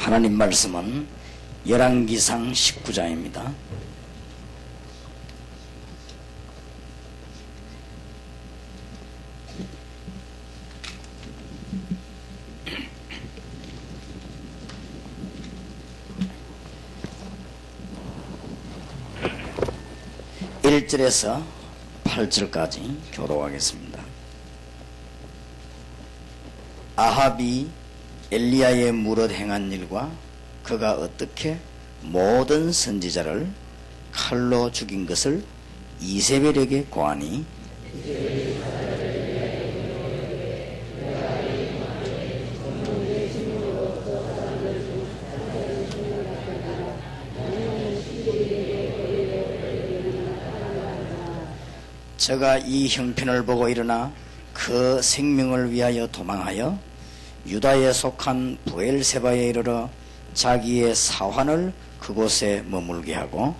하나님 말씀은 열왕기상 19장입니다. (1) 절에서 (8절까지) 교독하겠습니다. 아합이 엘리야의 무릇 행한 일과 그가 어떻게 모든 선지자를 칼로 죽인 것을 이세벨에게 고하니 저가 이 형편을 보고 일어나 그 생명을 위하여 도망하여 유다에 속한 부엘세바에 이르러 자기의 사환을 그곳에 머물게 하고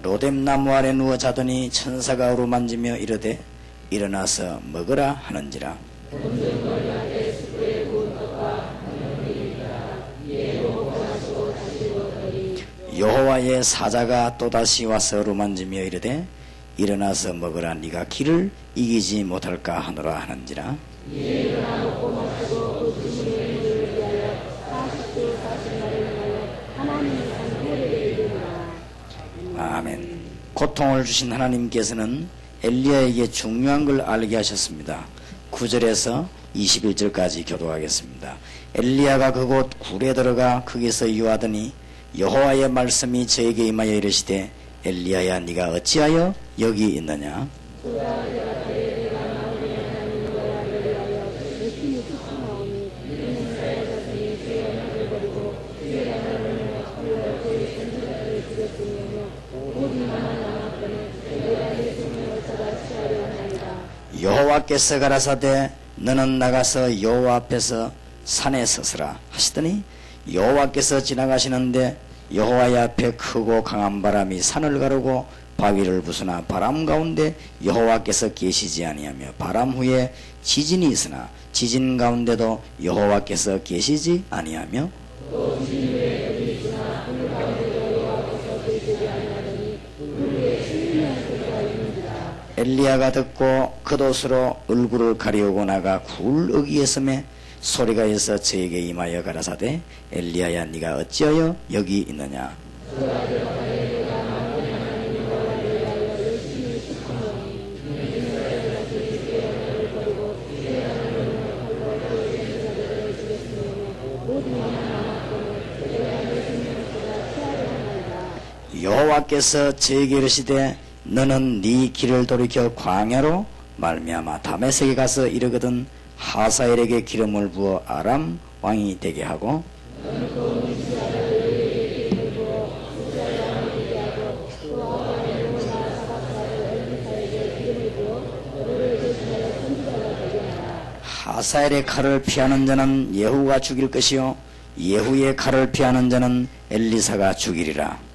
로뎀나무 아래 누워 자더니 천사가 어루만지며 이르되 일어나서 먹으라 하는지라. 여호와의 사자가 또다시 와서 어루만지며 이르되 일어나서 먹으라. 네가 길을 이기지 못할까 하노라 하는지라. 아멘. 고통을 주신 하나님께서는 엘리야에게 중요한 걸 알게 하셨습니다. 9절에서 21절까지 교독하겠습니다. 엘리야가 그곳 굴에 들어가 거기서 유하더니 여호와의 말씀이 저에게 임하여 이르시되 엘리야야 네가 어찌하여 여기 있느냐. 여호와께서 가라사대 너는 나가서 여호와 앞에서 산에 서서라 하시더니 여호와께서 지나가시는데 여호와의 앞에 크고 강한 바람이 산을 가르고 바위를 부수나 바람 가운데 여호와께서 계시지 아니하며 바람 후에 지진이 있으나 지진 가운데도 여호와께서 계시지 아니하며 엘리야가 듣고 겉옷으로 얼굴을 가리우고 나가 굴 어귀에 섬에 소리가 있어 저에게 임하여 가라사대 엘리야야 네가 어찌하여 여기 있느냐. 여호와께서 저에게 이르시되 너는 네 길을 돌이켜 광야로 말미암아 다메섹에 가서 이르거든 하사엘에게 기름을 부어 아람 왕이 되게 하고 하사엘의 칼을 피하는 자는 예후가 죽일 것이요 예후의 칼을 피하는 자는 엘리사가 죽이리라.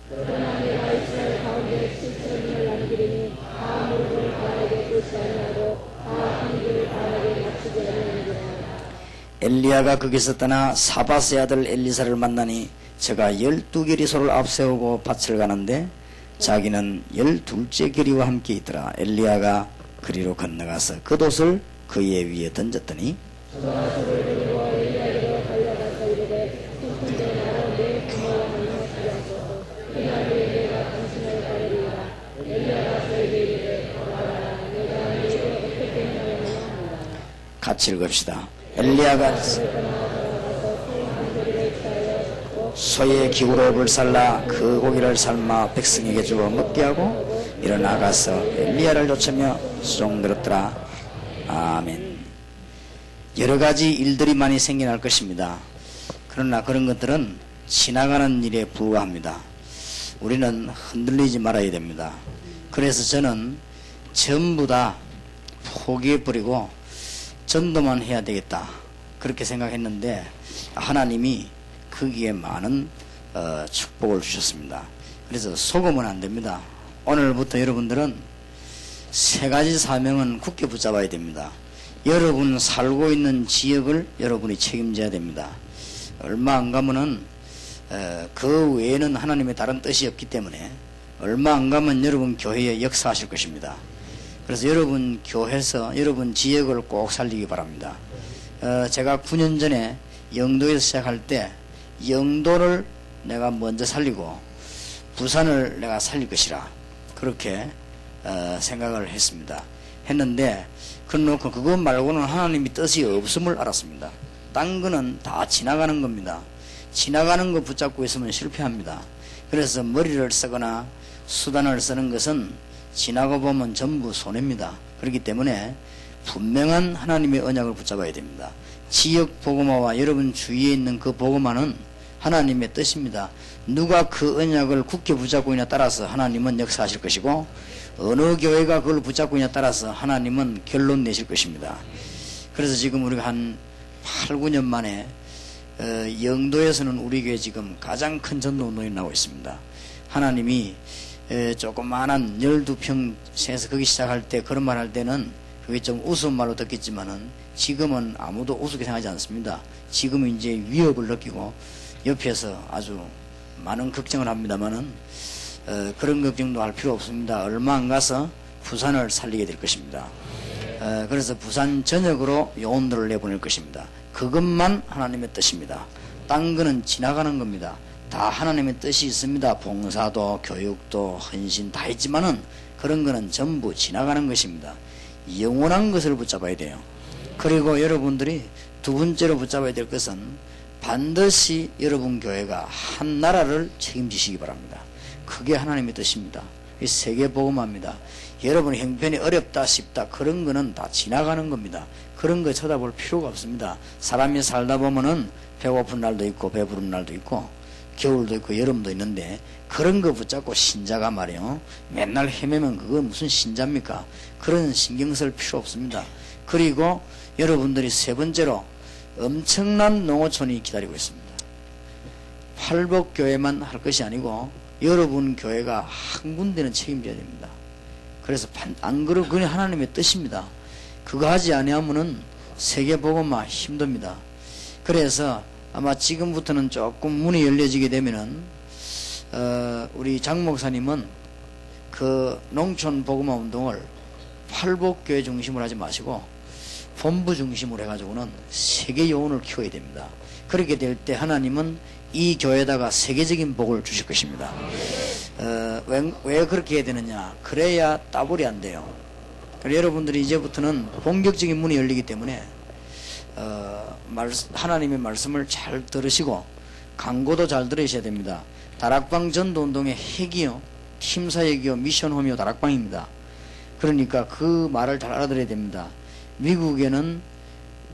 엘리야가 거기서 떠나 사바스의 아들 엘리사를 만나니 저가 12계리소를 앞세우고 밭을 가는데 자기는 12째 계리와 함께 있더라. 엘리야가 그리로 건너가서 겉옷을 그의 위에 던졌더니 같이 읽읍시다. 엘리야가 소의 기구로 불살라 그 고기를 삶아 백성에게 주어 먹게 하고 일어나가서 엘리야를 쫓으며 수종들었더라. 아멘. 여러가지 일들이 많이 생겨날 것입니다. 그러나 그런 것들은 지나가는 일에 불과합니다. 우리는 흔들리지 말아야 됩니다. 그래서 저는 전부 다 포기해버리고 전도만 해야 되겠다 그렇게 생각했는데 하나님이 거기에 많은 축복을 주셨습니다. 그래서 속으면 안 됩니다. 오늘부터 여러분들은 세 가지 사명은 굳게 붙잡아야 됩니다. 여러분 살고 있는 지역을 여러분이 책임져야 됩니다. 얼마 안 가면은 그 외에는 하나님의 다른 뜻이 없기 때문에 얼마 안 가면 여러분 교회에 역사하실 것입니다. 그래서 여러분 교회에서 여러분 지역을 꼭 살리기 바랍니다. 제가 9년 전에 영도에서 시작할 때 영도를 내가 먼저 살리고 부산을 내가 살릴 것이라 그렇게 생각을 했는데 그래놓고 그것 말고는 하나님의 뜻이 없음을 알았습니다. 딴 거는 다 지나가는 겁니다. 지나가는 거 붙잡고 있으면 실패합니다. 그래서 머리를 쓰거나 수단을 쓰는 것은 지나고 보면 전부 손해입니다. 그렇기 때문에 분명한 하나님의 언약을 붙잡아야 됩니다. 지역 복음화와 여러분 주위에 있는 그 복음화는 하나님의 뜻입니다. 누가 그 언약을 굳게 붙잡고 있냐에 따라서 하나님은 역사하실 것이고 어느 교회가 그걸 붙잡고 있냐에 따라서 하나님은 결론 내실 것입니다. 그래서 지금 우리가 한 8, 9년 만에 영도에서는 우리 교회 지금 가장 큰 전도운동이 나오고 있습니다. 하나님이 조그마한 12평 세서 거기 시작할 때 그런 말 할 때는 그게 좀 우스운 말로 듣겠지만은 지금은 아무도 우습게 생각하지 않습니다. 지금은 이제 위협을 느끼고 옆에서 아주 많은 걱정을 합니다만은 그런 걱정도 할 필요 없습니다. 얼마 안 가서 부산을 살리게 될 것입니다. 그래서 부산 전역으로 요원들을 내보낼 것입니다. 그것만 하나님의 뜻입니다. 딴 거는 지나가는 겁니다. 다 하나님의 뜻이 있습니다. 봉사도 교육도 헌신 다 있지만은 그런 거는 전부 지나가는 것입니다. 영원한 것을 붙잡아야 돼요. 그리고 여러분들이 두 번째로 붙잡아야 될 것은 반드시 여러분 교회가 한 나라를 책임지시기 바랍니다. 그게 하나님의 뜻입니다. 이 세계복음화입니다. 여러분 형편이 어렵다 쉽다 그런 거는 다 지나가는 겁니다. 그런 거 쳐다볼 필요가 없습니다. 사람이 살다 보면은 배고픈 날도 있고 배부른 날도 있고 겨울도 있고 여름도 있는데 그런 거 붙잡고 신자가 말이에요. 맨날 헤매면 그건 무슨 신자입니까? 그런 신경 쓸 필요 없습니다. 그리고 여러분들이 세 번째로 엄청난 농어촌이 기다리고 있습니다. 팔복교회만 할 것이 아니고 여러분 교회가 한 군데는 책임져야 됩니다. 그래서 안 그러고 그게 하나님의 뜻입니다. 그거 하지 아니하면은 세계복음화 힘듭니다. 그래서 아마 지금부터는 조금 문이 열려지게 되면은 우리 장 목사님은 그 농촌 복음화 운동을 팔복교회 중심으로 하지 마시고 본부 중심으로 해가지고는 세계 요원을 키워야 됩니다. 그렇게 될 때 하나님은 이 교회에다가 세계적인 복을 주실 것입니다. 왜 그렇게 해야 되느냐? 그래야 따블이 안 돼요. 그래서 여러분들이 이제부터는 본격적인 문이 열리기 때문에 하나님의 말씀을 잘 들으시고 광고도 잘 들으셔야 됩니다. 다락방 전도운동의 핵이요 팀사역이요 미션홈이요 다락방입니다. 그러니까 그 말을 잘 알아들어야 됩니다. 미국에는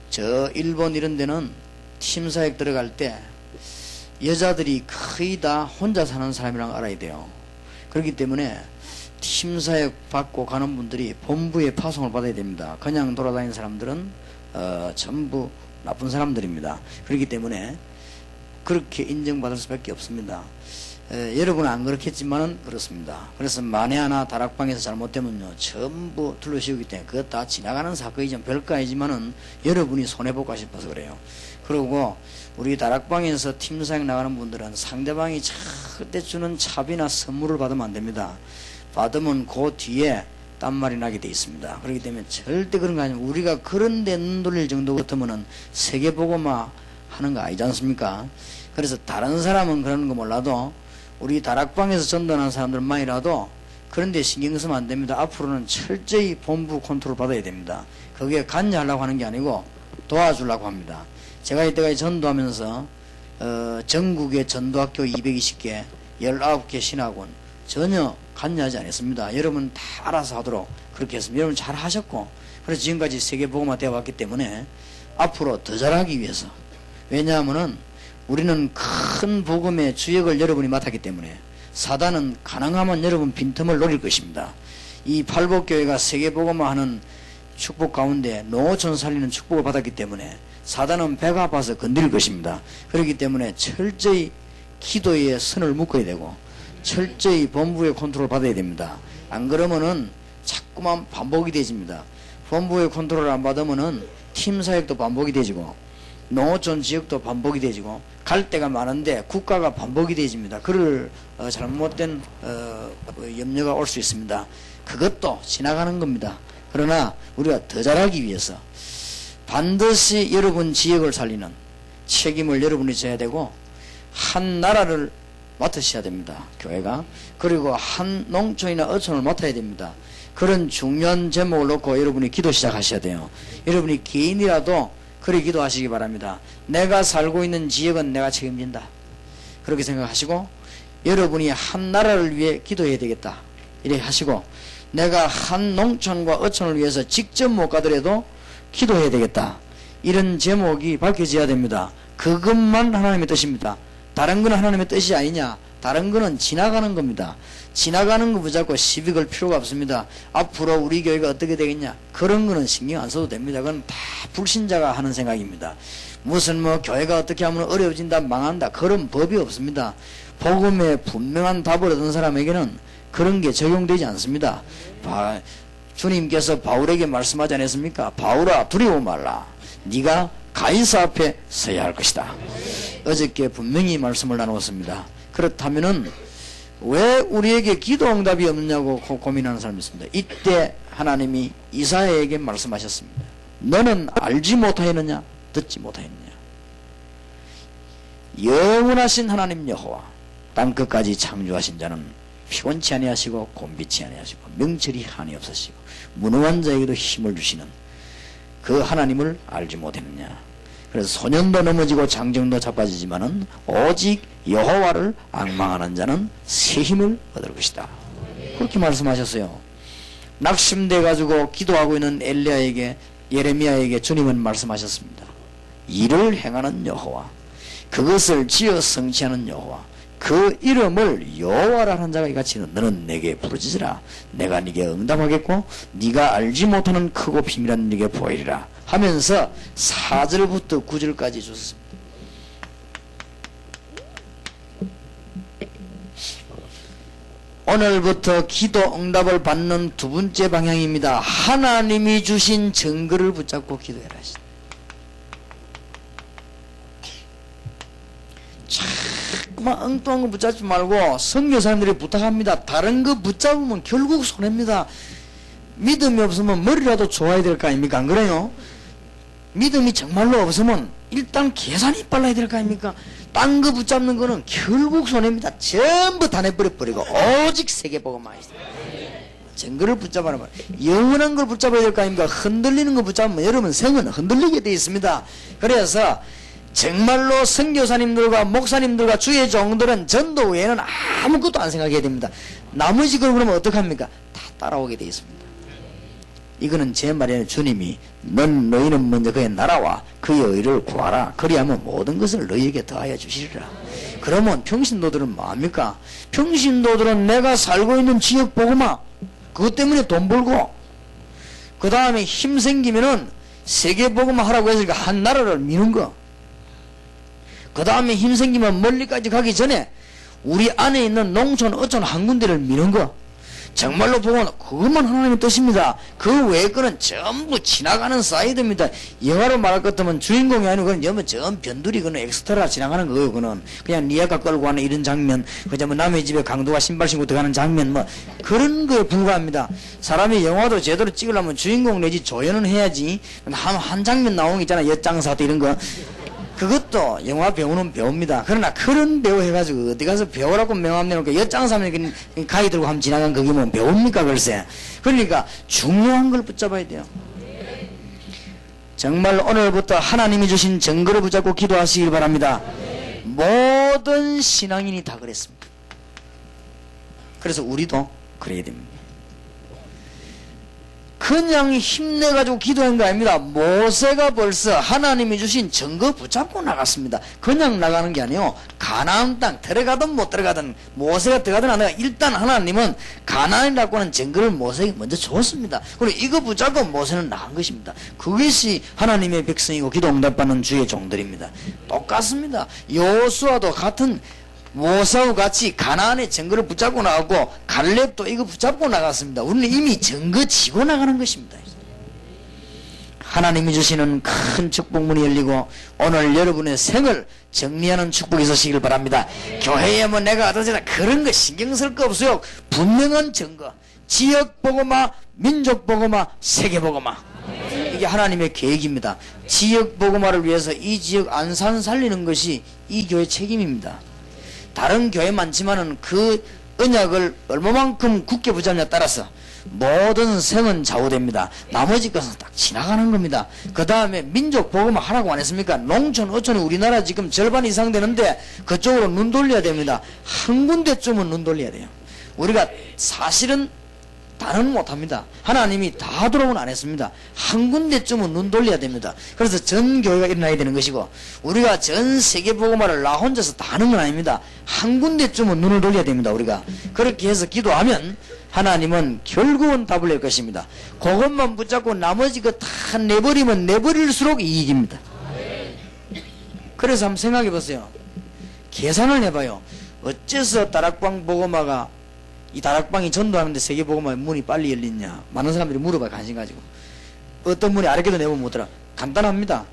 저 일본 이런 데는 팀사역 들어갈 때 여자들이 거의 다 혼자 사는 사람이라는 걸 알아야 돼요. 그렇기 때문에 팀사역 받고 가는 분들이 본부에 파송을 받아야 됩니다. 그냥 돌아다니는 사람들은 전부 나쁜 사람들입니다. 그렇기 때문에 그렇게 인정받을 수밖에 없습니다. 여러분은 안 그렇겠지만은 그렇습니다. 그래서 만에 하나 다락방에서 잘못되면요 전부 둘러씌우기 때문에 그것 다 지나가는 사건이지만 별거 아니지만은 여러분이 손해볼까 싶어서 그래요. 그리고 우리 다락방에서 팀사역 나가는 분들은 상대방이 절대 주는 차비나 선물을 받으면 안 됩니다. 받으면 그 뒤에 딴말이 나게 돼 있습니다. 그렇기 때문에 절대 그런 거 아니면 우리가 그런 데 눈 돌릴 정도 같으면은 세계복음화 하는 거 아니지 않습니까? 그래서 다른 사람은 그러는 거 몰라도 우리 다락방에서 전도하는 사람들만이라도 그런 데 신경 쓰면 안 됩니다. 앞으로는 철저히 본부 컨트롤 받아야 됩니다. 그게 관여하려고 하는 게 아니고 도와주려고 합니다. 제가 이때까지 전도하면서 전국의 전도학교 220개 19개 신학원 전혀 관여하지 않았습니다. 여러분 다 알아서 하도록 그렇게 했습니다. 여러분 잘 하셨고 그래서 지금까지 세계복음화 되어 왔기 때문에 앞으로 더 잘하기 위해서 왜냐하면은 우리는 큰 복음의 주역을 여러분이 맡았기 때문에 사단은 가능하면 여러분 빈틈을 노릴 것입니다. 이 팔복교회가 세계복음화하는 축복 가운데 농어촌 살리는 축복을 받았기 때문에 사단은 배가 아파서 건드릴 것입니다. 그렇기 때문에 철저히 기도에 선을 묶어야 되고 철저히 본부의 컨트롤 받아야 됩니다. 안 그러면은 자꾸만 반복이 되집니다. 본부의 컨트롤을 안 받으면은 팀 사역도 반복이 되지고 농어촌 지역도 반복이 되지고 갈 데가 많은데 국가가 반복이 되집니다. 그럴 잘못된 염려가 올 수 있습니다. 그것도 지나가는 겁니다. 그러나 우리가 더 잘하기 위해서 반드시 여러분 지역을 살리는 책임을 여러분이 져야 되고 한 나라를 맡으셔야 됩니다. 교회가. 그리고 한 농촌이나 어촌을 맡아야 됩니다. 그런 중요한 제목을 놓고 여러분이 기도 시작하셔야 돼요. 여러분이 개인이라도 그렇게 기도하시기 바랍니다. 내가 살고 있는 지역은 내가 책임진다. 그렇게 생각하시고 여러분이 한 나라를 위해 기도해야 되겠다. 이렇게 하시고 내가 한 농촌과 어촌을 위해서 직접 못 가더라도 기도해야 되겠다. 이런 제목이 밝혀져야 됩니다. 그것만 하나님의 뜻입니다. 다른 건 하나님의 뜻이 아니냐? 다른 거는 지나가는 겁니다. 지나가는 거 붙잡고 시비 걸 필요가 없습니다. 앞으로 우리 교회가 어떻게 되겠냐? 그런 거는 신경 안 써도 됩니다. 그건 다 불신자가 하는 생각입니다. 무슨 뭐 교회가 어떻게 하면 어려워진다, 망한다, 그런 법이 없습니다. 복음의 분명한 답을 얻은 사람에게는 그런 게 적용되지 않습니다. 주님께서 바울에게 말씀하지 않았습니까? 바울아, 두려워 말라. 네가 가이사 앞에 서야 할 것이다. 어저께 분명히 말씀을 나누었습니다. 그렇다면은 왜 우리에게 기도 응답이 없느냐고 고민하는 사람이 있습니다. 이때 하나님이 이사야에게 말씀하셨습니다. 너는 알지 못하였느냐? 듣지 못하였느냐? 영원하신 하나님 여호와 땅끝까지 창조하신 자는 피곤치 아니하시고 곤비치 아니하시고 명철이 한이 없으시고 무능한 자에게도 힘을 주시는 그 하나님을 알지 못했느냐? 그래서 소년도 넘어지고 장정도 자빠지지만은 오직 여호와를 앙망하는 자는 새 힘을 얻을 것이다. 그렇게 말씀하셨어요. 낙심돼 가지고 기도하고 있는 엘리야에게, 예레미야에게 주님은 말씀하셨습니다. 일을 행하는 여호와, 그것을 지어 성취하는 여호와, 그 이름을 여호와라는 자가 이같이 너는 내게 부르짖으라. 내가 네게 응답하겠고 네가 알지 못하는 크고 비밀한 네게 보이리라 하면서 4절부터 9절까지 줬습니다. 오늘부터 기도 응답을 받는 두 번째 방향입니다. 하나님이 주신 증거를 붙잡고 기도해라. 자꾸만 엉뚱한 거 붙잡지 말고 선교사님들이 부탁합니다. 다른 거 붙잡으면 결국 손해입니다. 믿음이 없으면 머리라도 좋아야 될 거 아닙니까? 안 그래요? 믿음이 정말로 없으면 일단 계산이 빨라야 될 거 아닙니까? 딴 거 붙잡는 거는 결국 손해입니다. 전부 다 내버려버리고 오직 세계복음만 있어요. 증거를 붙잡아라 말이에요. 영원한 걸 붙잡아야 될 거 아닙니까? 흔들리는 거 붙잡으면 여러분 생은 흔들리게 되어 있습니다. 그래서 정말로 선교사님들과 목사님들과 주의 종들은 전도 외에는 아무것도 안 생각해야 됩니다. 나머지 걸 그러면 어떡합니까? 다 따라오게 되어 있습니다. 이거는 제 말이 아니라 주님이 너희는 먼저 그의 나라와 그의 의를 구하라. 그리하면 모든 것을 너희에게 더하여 주시리라. 그러면 평신도들은 뭐합니까? 평신도들은 내가 살고 있는 지역 복음화, 그것 때문에 돈 벌고 그 다음에 힘 생기면은 세계 복음화 하라고 했으니까 한 나라를 미는 거, 그 다음에 힘 생기면 멀리까지 가기 전에 우리 안에 있는 농촌 어촌 한 군데를 미는 거, 정말로 보면 그것만 하나님의 뜻입니다. 그 외의 거는 전부 지나가는 사이드입니다. 영화로 말할 것 같으면 주인공이 아니고 그건 전 변두리, 그는 엑스트라 지나가는 거예요. 그는 그냥 니아가 끌고 가는 이런 장면, 그저 뭐 남의 집에 강도가 신발 신고 들어가는 장면, 뭐 그런 거에 불과합니다. 사람이 영화도 제대로 찍으려면 주인공 내지 조연은 해야지. 한 장면 나오는 게 있잖아, 엿장사도 이런 거. 그것도 영화 배우는 배웁니다. 그러나 그런 배우 해가지고 어디 가서 배우라고 명함 내놓고 엿장사면 가위 들고 한번 지나간 그게 뭐 배웁니까 글쎄. 그러니까 중요한 걸 붙잡아야 돼요. 정말 오늘부터 하나님이 주신 증거를 붙잡고 기도하시길 바랍니다. 모든 신앙인이 다 그랬습니다. 그래서 우리도 그래야 됩니다. 그냥 힘내가지고 기도한 거 아닙니다. 모세가 벌써 하나님이 주신 증거 붙잡고 나갔습니다. 그냥 나가는 게 아니에요. 가나안 땅 들어가든 못 들어가든, 모세가 들어가든 안 들어가든 일단 하나님은 가나안이라고 하는 증거를 모세에게 먼저 줬습니다. 그리고 이거 붙잡고 모세는 나간 것입니다. 그것이 하나님의 백성이고 기도 응답받는 주의 종들입니다. 똑같습니다. 여호수아도 같은 모세와 같이 가나안의 증거를 붙잡고 나갔고 갈렙도 이거 붙잡고 나갔습니다. 우리는 이미 증거 지고 나가는 것입니다. 하나님이 주시는 큰 축복문이 열리고 오늘 여러분의 생을 정리하는 축복이 있으시길 바랍니다. 교회에 뭐 내가 어떠세요 그런 거 신경 쓸 거 없어요. 분명한 증거, 지역 복음화, 민족 복음화, 세계 복음화, 이게 하나님의 계획입니다. 지역 복음화를 위해서 이 지역 안산 살리는 것이 이 교회 책임입니다. 다른 교회 많지만은 그 언약을 얼마만큼 굳게 붙잡느냐에 따라서 모든 생은 좌우됩니다. 나머지 것은 딱 지나가는 겁니다. 그 다음에 민족 복음화 하라고 안 했습니까? 농촌, 어촌이 우리나라 지금 절반 이상 되는데 그쪽으로 눈 돌려야 됩니다. 한 군데쯤은 눈 돌려야 돼요. 우리가 사실은 다는 못합니다. 하나님이 다 돌아오면 안 했습니다. 한 군데쯤은 눈 돌려야 됩니다. 그래서 전 교회가 일어나야 되는 것이고 우리가 전 세계 복음화를 나 혼자서 다 하는 건 아닙니다. 한 군데쯤은 눈을 돌려야 됩니다. 우리가 그렇게 해서 기도하면 하나님은 결국은 답을 낼 것입니다. 그것만 붙잡고 나머지 거 다 내버리면 내버릴수록 이익입니다. 그래서 한번 생각해 보세요. 계산을 해봐요. 어째서 다락방 복음화가 이 다락방이 전도하는데 세계복음화의 문이 빨리 열리냐? 많은 사람들이 물어봐요. 관심 가지고. 어떤 문이 아랫게도 내보면 못들어. 간단합니다.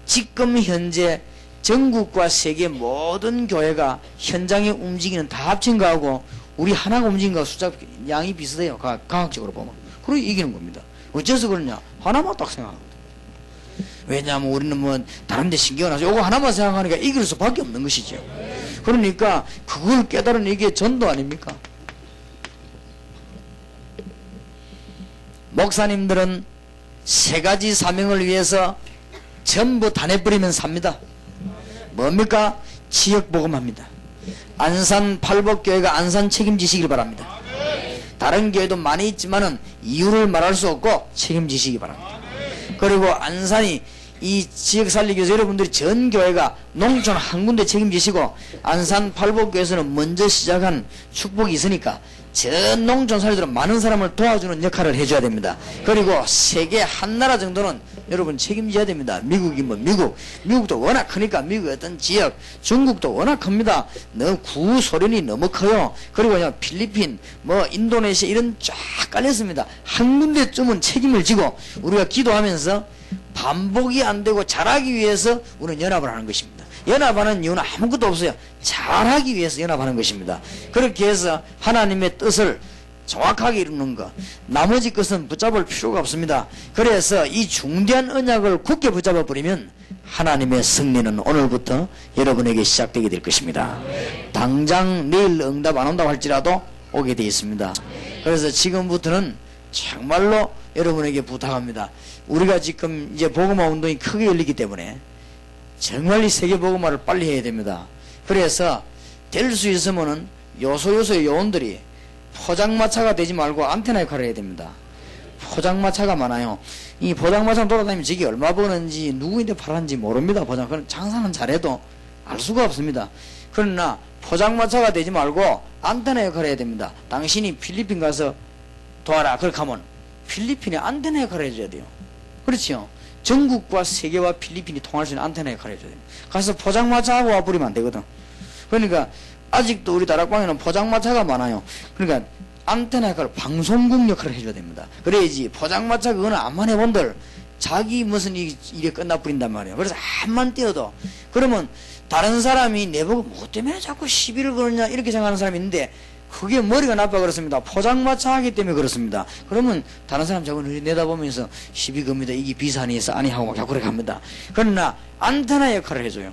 지금 현재 전국과 세계 모든 교회가 현장에 움직이는 다 합친 거하고 우리 하나가 움직인 거하고 숫자 양이 비슷해요. 과학적으로 보면. 그러고 이기는 겁니다. 어째서 그러냐? 하나만 딱 생각합니다. 왜냐하면 우리는 뭐 다른 데 신경을 안 써요. 요거 하나만 생각하니까 이길 수밖에 없는 것이죠. 그러니까 그걸 깨달은 이게 전도 아닙니까? 목사님들은 세 가지 사명을 위해서 전부 다 내버리면 삽니다. 뭡니까? 지역 복음합니다. 안산 팔복교회가 안산 책임지시길 바랍니다. 다른 교회도 많이 있지만은 이유를 말할 수 없고 책임지시기 바랍니다. 그리고 안산이 이 지역 살리기 위해서 여러분들이 전 교회가 농촌 한 군데 책임지시고 안산 팔복교회에서는 먼저 시작한 축복이 있으니까 전 농촌 살리도록 많은 사람을 도와주는 역할을 해줘야 됩니다. 그리고 세계 한 나라 정도는 여러분 책임져야 됩니다. 미국이 뭐 미국도 워낙 크니까 미국의 어떤 지역, 중국도 워낙 큽니다. 너무 구소련이 너무 커요. 그리고 그냥 필리핀, 뭐 인도네시아 이런 쫙 깔렸습니다. 한 군데쯤은 책임을 지고 우리가 기도하면서 반복이 안 되고 잘하기 위해서 우리는 연합을 하는 것입니다. 연합하는 이유는 아무것도 없어요. 잘하기 위해서 연합하는 것입니다. 그렇게 해서 하나님의 뜻을 정확하게 이루는 것, 나머지 것은 붙잡을 필요가 없습니다. 그래서 이 중대한 언약을 굳게 붙잡아 버리면 하나님의 승리는 오늘부터 여러분에게 시작되게 될 것입니다. 당장 내일 응답 안 온다고 할지라도 오게 되어 있습니다. 그래서 지금부터는 정말로 여러분에게 부탁합니다. 우리가 지금 이제 복음화 운동이 크게 열리기 때문에 정말 이 세계 복음화를 빨리 해야 됩니다. 그래서 될 수 있으면은 요소요소의 요원들이 포장마차가 되지 말고 안테나 역할을 해야 됩니다. 포장마차가 많아요. 이 포장마차 돌아다니면 저게 얼마 버는지 누구한테 팔았는지 모릅니다. 그건 장사는 잘해도 알 수가 없습니다. 그러나 포장마차가 되지 말고 안테나 역할을 해야 됩니다. 당신이 필리핀 가서 도와라 그렇게 하면 필리핀에 안테나 역할을 해줘야 돼요. 그렇죠? 전국과 세계와 필리핀이 통할 수 있는 안테나 역할을 해줘야 됩니다. 가서 포장마차하고 와버리면 안 되거든. 그러니까 아직도 우리 다락방에는 포장마차가 많아요. 그러니까 안테나 역할을, 방송국 역할을 해줘야 됩니다. 그래야지 포장마차 그거는 암만 해본들 자기 무슨 일이 끝나버린단 말이에요. 그래서 암만 띄어도 그러면 다른 사람이 내보고 뭐 때문에 자꾸 시비를 거느냐 이렇게 생각하는 사람이 있는데 그게 머리가 나빠 그렇습니다. 포장마차 하기 때문에 그렇습니다. 그러면 다른 사람 자꾸 내다보면서 시비 겁니다. 이게 비산이어서 아니하고 막 자꾸 그렇게 합니다. 그러나 안테나 역할을 해줘요.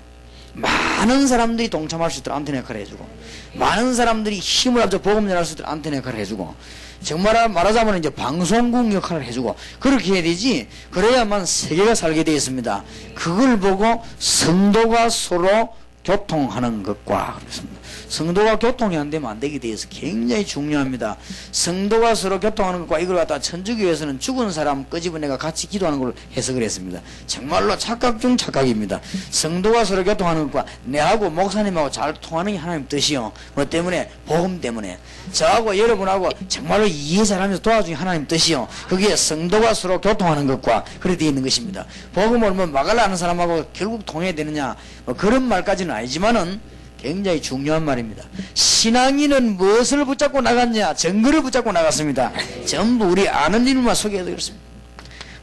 많은 사람들이 동참할 수 있도록 안테나 역할을 해주고, 많은 사람들이 힘을 합쳐 복음 전할 수 있도록 안테나 역할을 해주고, 정말 말하자면 이제 방송국 역할을 해주고, 그렇게 해야 되지. 그래야만 세계가 살게 되어 있습니다. 그걸 보고 성도가 서로 교통하는 것과 그렇습니다. 성도가 교통이 안 되면 안 되게 되어서 굉장히 중요합니다. 성도가 서로 교통하는 것과 이걸 갖다 천주교에서는 죽은 사람 끄집어내가 같이 기도하는 걸 해석을 했습니다. 정말로 착각 중 착각입니다. 성도가 서로 교통하는 것과 내하고 목사님하고 잘 통하는 게 하나님 뜻이요. 뭐 때문에? 복음 때문에. 저하고 여러분하고 정말로 이해 잘하면서 도와주는 하나님 뜻이요. 그게 성도가 서로 교통하는 것과 그렇게 되어 있는 것입니다. 복음을 뭐 막으려 하는 사람하고 결국 통해야 되느냐 뭐 그런 말까지는 아니지만은 굉장히 중요한 말입니다. 신앙인은 무엇을 붙잡고 나갔냐? 증거를 붙잡고 나갔습니다. 전부 우리 아는 일만 소개해드렸습니다.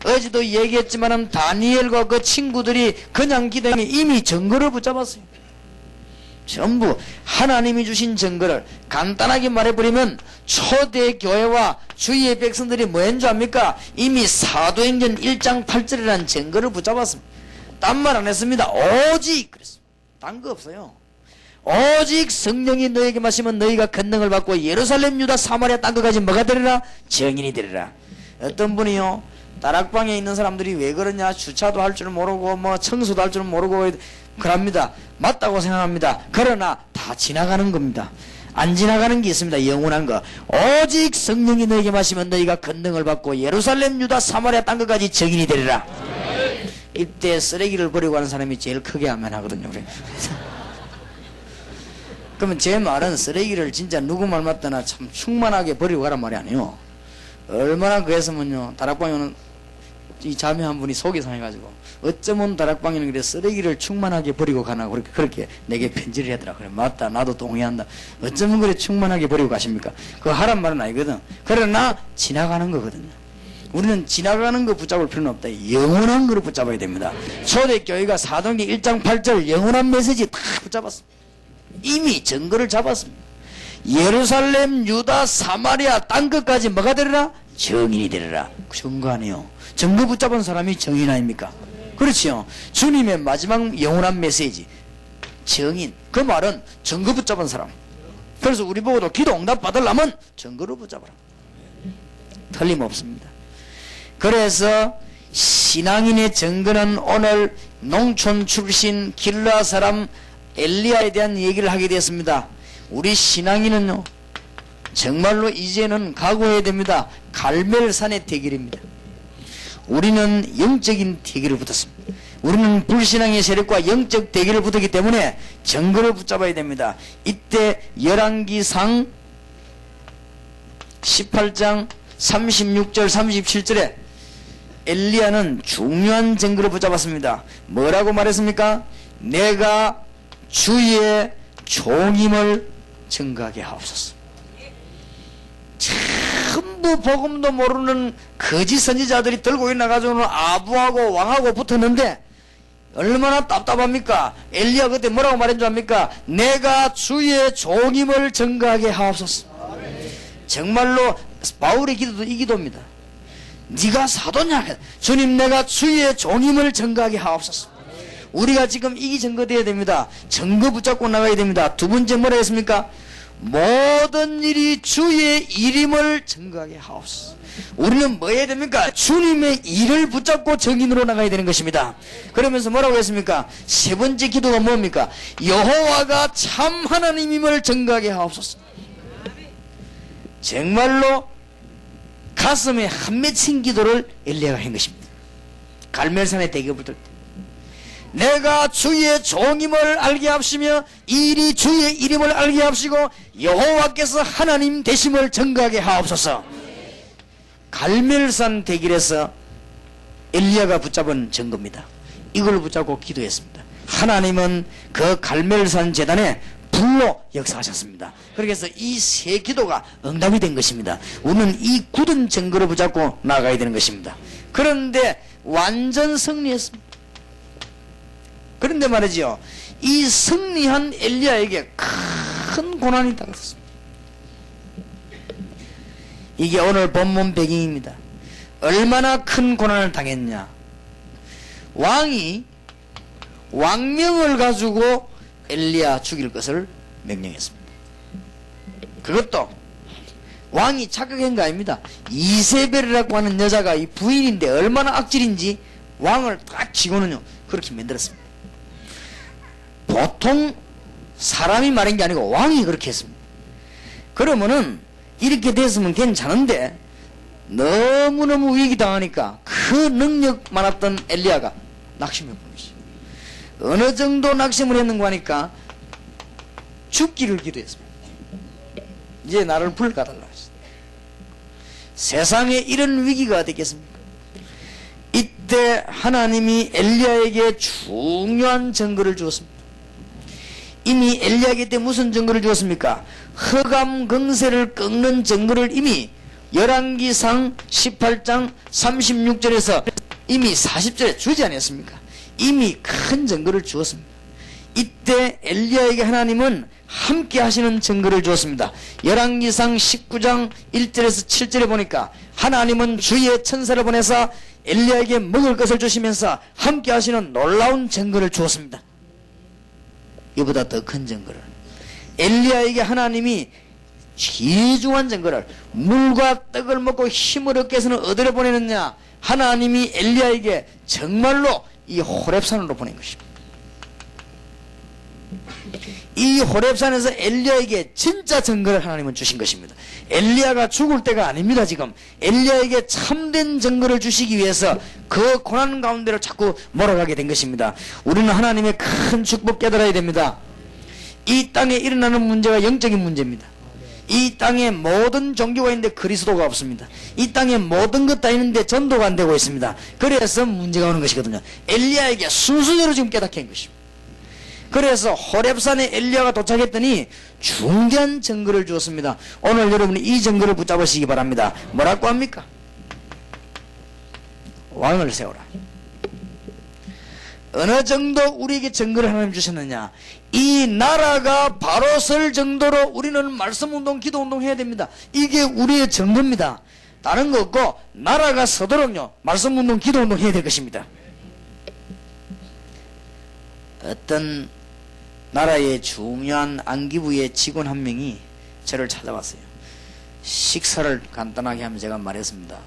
어제도 얘기했지만은 다니엘과 그 친구들이 그냥 기도하면 이미 증거를 붙잡았어요. 전부 하나님이 주신 증거를 간단하게 말해버리면 초대 교회와 주위의 백성들이 뭐인 줄 압니까? 이미 사도행전 1장 8절이라는 증거를 붙잡았습니다. 딴 말 안 했습니다. 오직 그랬습니다. 딴 거 없어요. 오직 성령이 너에게 마시면 너희가 권능을 받고 예루살렘 유다 사마리아 땅끝까지 뭐가 되리라? 증인이 되리라. 어떤 분이요 다락방에 있는 사람들이 왜 그러냐, 주차도 할 줄 모르고 뭐 청소도 할 줄 모르고 그럽니다. 맞다고 생각합니다. 그러나 다 지나가는 겁니다. 안 지나가는 게 있습니다. 영원한 거. 오직 성령이 너에게 마시면 너희가 권능을 받고 예루살렘 유다 사마리아 땅끝까지 증인이 되리라. 이때 쓰레기를 버리고 가는 사람이 제일 크게 하면 하거든요. 그러면 제 말은 쓰레기를 진짜 누구 말 맞다나 참 충만하게 버리고 가란 말이 아니에요. 얼마나 그랬으면요, 다락방에 오는 이 자매 한 분이 속이 상해가지고 어쩌면 다락방에는 그래 쓰레기를 충만하게 버리고 가나 그렇게 내게 편지를 하더라. 그래 맞다, 나도 동의한다. 어쩌면 그래 충만하게 버리고 가십니까? 그거 하란 말은 아니거든. 그러나 지나가는 거거든요. 우리는 지나가는 거 붙잡을 필요는 없다. 영원한 거를 붙잡아야 됩니다. 초대교회가 사도행전 1장 8절 영원한 메시지 다 붙잡았습니다. 이미 증거를 잡았습니다. 예루살렘 유다 사마리아 땅끝까지 뭐가 되리라? 증인이 되리라. 증거 아니에요. 증거 붙잡은 사람이 증인 아닙니까? 그렇지요. 주님의 마지막 영원한 메시지 증인, 그 말은 증거 붙잡은 사람. 그래서 우리 보고도 기도 응답 받으려면 증거를 붙잡아라. 틀림없습니다. 그래서 신앙인의 증거는 오늘 농촌 출신 길라 사람 엘리야에 대한 얘기를 하게 되었습니다. 우리 신앙인은요 정말로 이제는 각오해야 됩니다. 갈멜산의 대결입니다. 우리는 영적인 대결을 붙었습니다. 우리는 불신앙의 세력과 영적 대결을 붙었기 때문에 증거를 붙잡아야 됩니다. 이때 열왕기상 18장 36절 37절에 엘리야는 중요한 증거를 붙잡았습니다. 뭐라고 말했습니까? 내가 주의 종임을 증거하게 하옵소서. 전부 복음도 모르는 거짓 선지자들이 들고 있나가지고는 아부하고 왕하고 붙었는데 얼마나 답답합니까? 엘리야 그때 뭐라고 말한 줄 압니까? 내가 주의 종임을 증거하게 하옵소서. 정말로 바울의 기도도 이 기도입니다. 네가 사도냐? 주님, 내가 주의 종임을 증거하게 하옵소서. 우리가 지금 이게 증거되어야 됩니다. 증거 붙잡고 나가야 됩니다. 두 번째 뭐라 했습니까? 모든 일이 주의 이름을 증거하게 하옵소서. 우리는 뭐 해야 됩니까? 주님의 일을 붙잡고 증인으로 나가야 되는 것입니다. 그러면서 뭐라고 했습니까? 세 번째 기도가 뭡니까? 여호와가 참 하나님임을 증거하게 하옵소서. 정말로 가슴에 한 맺힌 기도를 엘리야가 한 것입니다. 갈멜산의 대결 붙을 때 내가 주의 종임을 알게 합시며 이 일이 주의 이름을 알게 합시고 여호와께서 하나님 되심을 증거하게 하옵소서. 갈멜산 대결에서 엘리야가 붙잡은 증거입니다. 이걸 붙잡고 기도했습니다. 하나님은 그 갈멜산 제단에 불로 역사하셨습니다. 그래서 이 세 기도가 응답이 된 것입니다. 우리는 이 굳은 증거를 붙잡고 나가야 되는 것입니다. 그런데 완전 승리했습니다. 그런데 말이죠, 이 승리한 엘리야에게 큰 고난이 다가섰습니다. 이게 오늘 본문 배경입니다. 얼마나 큰 고난을 당했냐. 왕이 왕명을 가지고 엘리야 죽일 것을 명령했습니다. 그것도 왕이 착각한 거 아닙니다. 이세벨이라고 하는 여자가 이 부인인데 얼마나 악질인지 왕을 딱 치고는요 그렇게 만들었습니다. 보통 사람이 말한 게 아니고 왕이 그렇게 했습니다. 그러면은 이렇게 됐으면 괜찮은데 너무너무 위기당하니까 그 능력 많았던 엘리야가 낙심해 본 것이죠. 어느 정도 낙심을 했는가 하니까 죽기를 기도했습니다. 이제 나를 불가달라 했습니다. 세상에 이런 위기가 어디 있겠습니까? 이때 하나님이 엘리야에게 중요한 증거를 주었습니다. 이미 엘리야에게 때 무슨 증거를 주었습니까? 허감긍세를 꺾는 증거를 이미 열왕기상 18장 36절에서 이미 40절에 주지 않았습니까? 이미 큰 증거를 주었습니다. 이때 엘리야에게 하나님은 함께 하시는 증거를 주었습니다. 열왕기상 19장 1절에서 7절에 보니까 하나님은 주의 천사를 보내서 엘리야에게 먹을 것을 주시면서 함께 하시는 놀라운 증거를 주었습니다. 이보다 더 큰 증거를, 엘리야에게 하나님이 귀중한 증거를, 물과 떡을 먹고 힘을 얻기 위해서는 어디로 보내느냐? 하나님이 엘리야에게 정말로 이 호렙산으로 보낸 것입니다. 이 호렙산에서 엘리야에게 진짜 증거를 하나님은 주신 것입니다. 엘리야가 죽을 때가 아닙니다. 지금 엘리야에게 참된 증거를 주시기 위해서 그 고난 가운데를 자꾸 몰아가게 된 것입니다. 우리는 하나님의 큰 축복 깨달아야 됩니다. 이 땅에 일어나는 문제가 영적인 문제입니다. 이 땅에 모든 종교가 있는데 그리스도가 없습니다. 이 땅에 모든 것 다 있는데 전도가 안 되고 있습니다. 그래서 문제가 오는 것이거든요. 엘리야에게 순수대로 지금 깨닫게 한 것입니다. 그래서 호렙산에 엘리야가 도착했더니 중대한 증거를 주었습니다. 오늘 여러분이 이 증거를 붙잡으시기 바랍니다. 뭐라고 합니까? 왕을 세워라. 어느 정도 우리에게 증거를 하나님 주셨느냐? 이 나라가 바로 설 정도로 우리는 말씀운동, 기도운동 해야 됩니다. 이게 우리의 증거입니다. 다른 거 없고 나라가 서도록요 말씀운동, 기도운동 해야 될 것입니다. 어떤 나라의 중요한 안기부의 직원 한 명이 저를 찾아왔어요. 식사를 간단하게 하면 제가 말했습니다.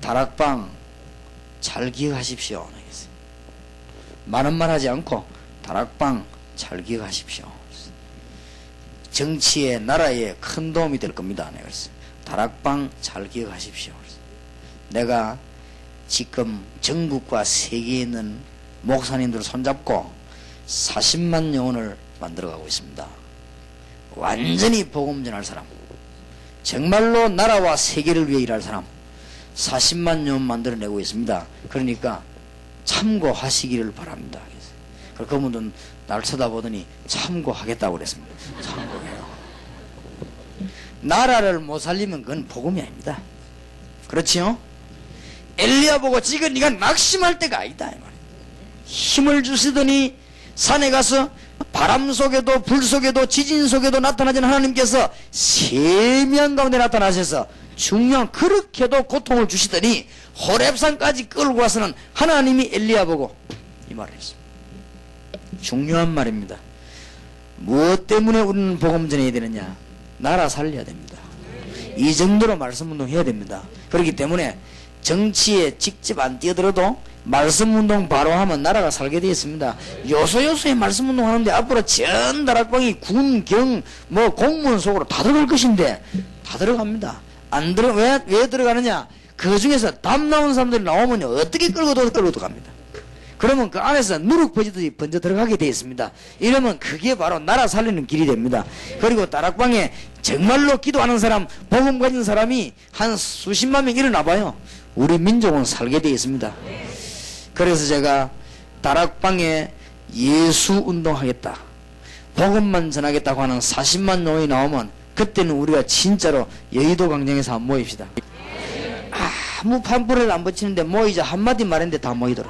다락방 잘 기억하십시오. 많은 말 하지 않고 다락방 잘 기억하십시오. 정치에 나라에 큰 도움이 될 겁니다. 내가 그랬어요. 다락방 잘 기억하십시오. 내가 지금 전국과 세계에 있는 목사님들을 손잡고 40만 영혼을 만들어가고 있습니다. 완전히 복음 전할 사람, 정말로 나라와 세계를 위해 일할 사람 40만 영혼 만들어내고 있습니다. 그러니까 참고하시기를 바랍니다. 그래서 그분들은 날 쳐다보더니 참고하겠다고 그랬습니다. 참고해요. 나라를 못 살리면 그건 복음이 아닙니다. 그렇지요? 엘리야 보고 지금 네가 낙심할 때가 아니다. 힘을 주시더니 산에 가서 바람 속에도 불 속에도 지진 속에도 나타나진 하나님께서 세미한 가운데 나타나셔서 중요한 그렇게도 고통을 주시더니 호렙산까지 끌고 와서는 하나님이 엘리야 보고 이 말을 했습니다. 중요한 말입니다. 무엇 때문에 우리는 복음 전해야 되느냐? 나라 살려야 됩니다. 이 정도로 말씀운동 해야 됩니다. 그렇기 때문에 정치에 직접 안 뛰어들어도 말씀운동 바로 하면 나라가 살게 되어 있습니다. 요소요소에 말씀운동 하는데 앞으로 전 다락방이 군, 경, 뭐 공무원 속으로 다 들어갈 것인데 다 들어갑니다. 안 들어, 왜 들어가느냐? 그 중에서 담 나온 사람들이 나오면 어떻게 끌고 들어갑니다. 그러면 그 안에서 누룩 퍼지듯이 번져 들어가게 되어 있습니다. 이러면 그게 바로 나라 살리는 길이 됩니다. 그리고 다락방에 정말로 기도하는 사람, 복음 가진 사람이 한 수십만 명 일어나 봐요. 우리 민족은 살게 되어 있습니다. 그래서 제가 다락방에 예수 운동하겠다, 복음만 전하겠다고 하는 40만 명이 나오면 그때는 우리가 진짜로 여의도 광장에서 한번 모입시다. 아무 판불을 안 붙이는데 모이자 한마디 말했는데 다 모이더라.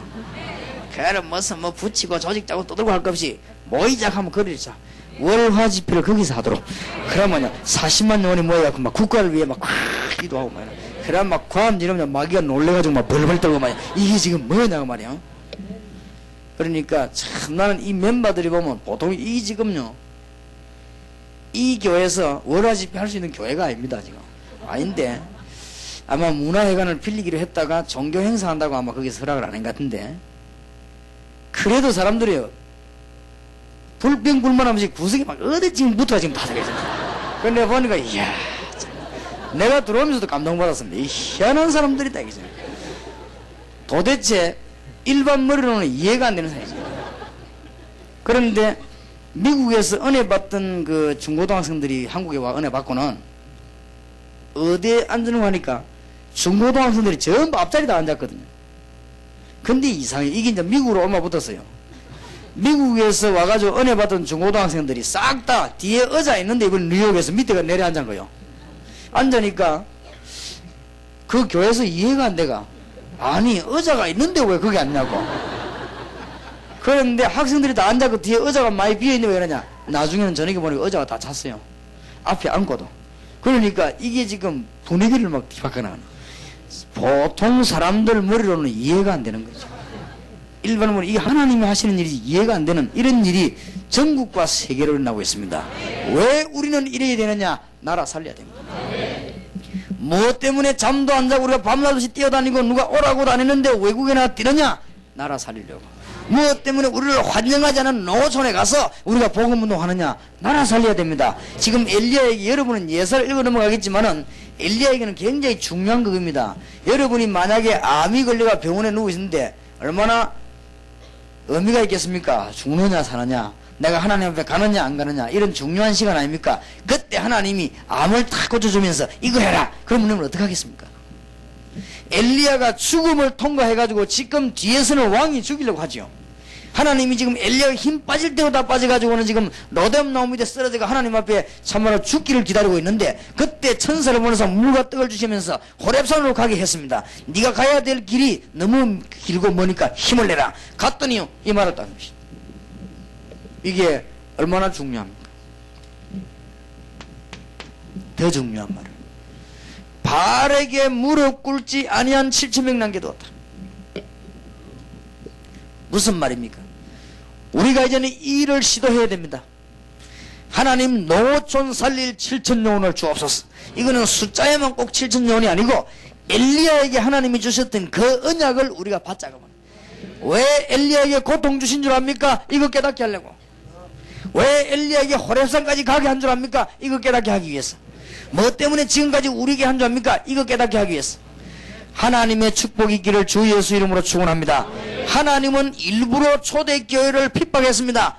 그럼 무슨 뭐 붙이고 조직 짜고 떠들고 할 것 없이 모이자 하면 그러자. 월화 집회를 거기서 하도록. 그러면 40만 명이 모여갖고 막 국가를 위해 막 기도하고 막 그럼 막 과함 지르면 마귀가 놀래가지고 막 벌벌 떨고 말이야. 이게 지금 뭐냐고 말이야. 그러니까 참 나는 이 멤버들이 보면 보통 이 지금요 이 교회에서 월화 집회 할 수 있는 교회가 아닙니다. 지금 아닌데 아마 문화회관을 빌리기로 했다가 종교 행사한다고 아마 거기서 허락을 안 한 것 같은데, 그래도 사람들이 불평불만하면서 구석에 막 어디 지금 붙어가 지금 다 되겠습니다. 그런데 보니까 이야 내가 들어오면서도 감동받았습니다. 이 희한한 사람들이다 이거죠. 도대체 일반 머리로는 이해가 안 되는 사람이죠. 그런데 미국에서 은혜 받던 그 중고등학생들이 한국에 와 은혜 받고는 어디에 앉으려고 하니까 중고등학생들이 전부 앞자리에 다 앉았거든요. 근데 이상해. 이게 이제 미국으로 얼마 붙었어요. 미국에서 와가지고 은혜 받은 중고등학생들이 싹 다 뒤에 의자 있는데 이번 뉴욕에서 밑에가 내려 앉은 거요. 앉으니까 그 교회에서 이해가 안 돼가. 아니 의자가 있는데 왜 거기 앉냐고. 그런데 학생들이 다 앉아서 뒤에 의자가 많이 비어있는데 왜 그러냐. 나중에는 저녁에 보니까 의자가 다 찼어요. 앞에 앉고도. 그러니까 이게 지금 분위기를 막 바꿔나가는. 보통 사람들 머리로는 이해가 안 되는 거죠. 일반적으로 이게 하나님이 하시는 일이 이해가 안 되는 이런 일이 전국과 세계로 일어나고 있습니다. 왜 우리는 이래야 되느냐? 나라 살려야 됩니다. 무엇 때문에 잠도 안 자고 우리가 밤낮없이 뛰어다니고 누가 오라고 다니는데 외국에 나가 뛰느냐? 나라 살리려고. 무엇 때문에 우리를 환영하지 않은 농어촌에 가서 우리가 복음운동하느냐? 나라 살려야 됩니다. 지금 엘리야에게 여러분은 예사를 읽어 넘어가겠지만은 엘리야에게는 굉장히 중요한 그겁니다. 여러분이 만약에 암이 걸려가 병원에 누워 있는데 얼마나 의미가 있겠습니까? 죽느냐 사느냐, 내가 하나님 앞에 가느냐 안 가느냐, 이런 중요한 시간 아닙니까? 그때 하나님이 암을 탁 고쳐주면서 이거 해라, 그러면 여러분 어떻게 하겠습니까? 엘리야가 죽음을 통과해가지고 지금 뒤에서는 왕이 죽이려고 하죠. 하나님이 지금 엘리야가 힘 빠질 대로 다 빠져가지고는 지금 로뎀 나무 밑에 쓰러져가 하나님 앞에 참말로 죽기를 기다리고 있는데, 그때 천사를 보내서 물과 떡을 주시면서 호렙산으로 가게 했습니다. 네가 가야 될 길이 너무 길고 머니까 힘을 내라. 갔더니 이 말을 딱 합니다. 이게 얼마나 중요합니까? 더 중요한 말을. 발에게 무릎 꿇지 아니한 7,000명 남겨두었다. 무슨 말입니까? 우리가 이제는 이 일을 시도해야 됩니다. 하나님 농어촌 살릴 7,000영혼을 주옵소서. 이거는 숫자에만 꼭 7,000영혼이 아니고 엘리야에게 하나님이 주셨던 그 언약을 우리가 받자고. 왜 엘리야에게 고통 주신 줄 압니까? 이거 깨닫게 하려고. 왜 엘리야에게 호렙산까지 가게 한 줄 압니까? 이거 깨닫게 하기 위해서. 뭐 때문에 지금까지 우리에게 한 줄 압니까? 이거 깨닫게 하기 위해서. 하나님의 축복이 있기를 주 예수 이름으로 축원합니다. 하나님은 일부러 초대교회를 핍박했습니다.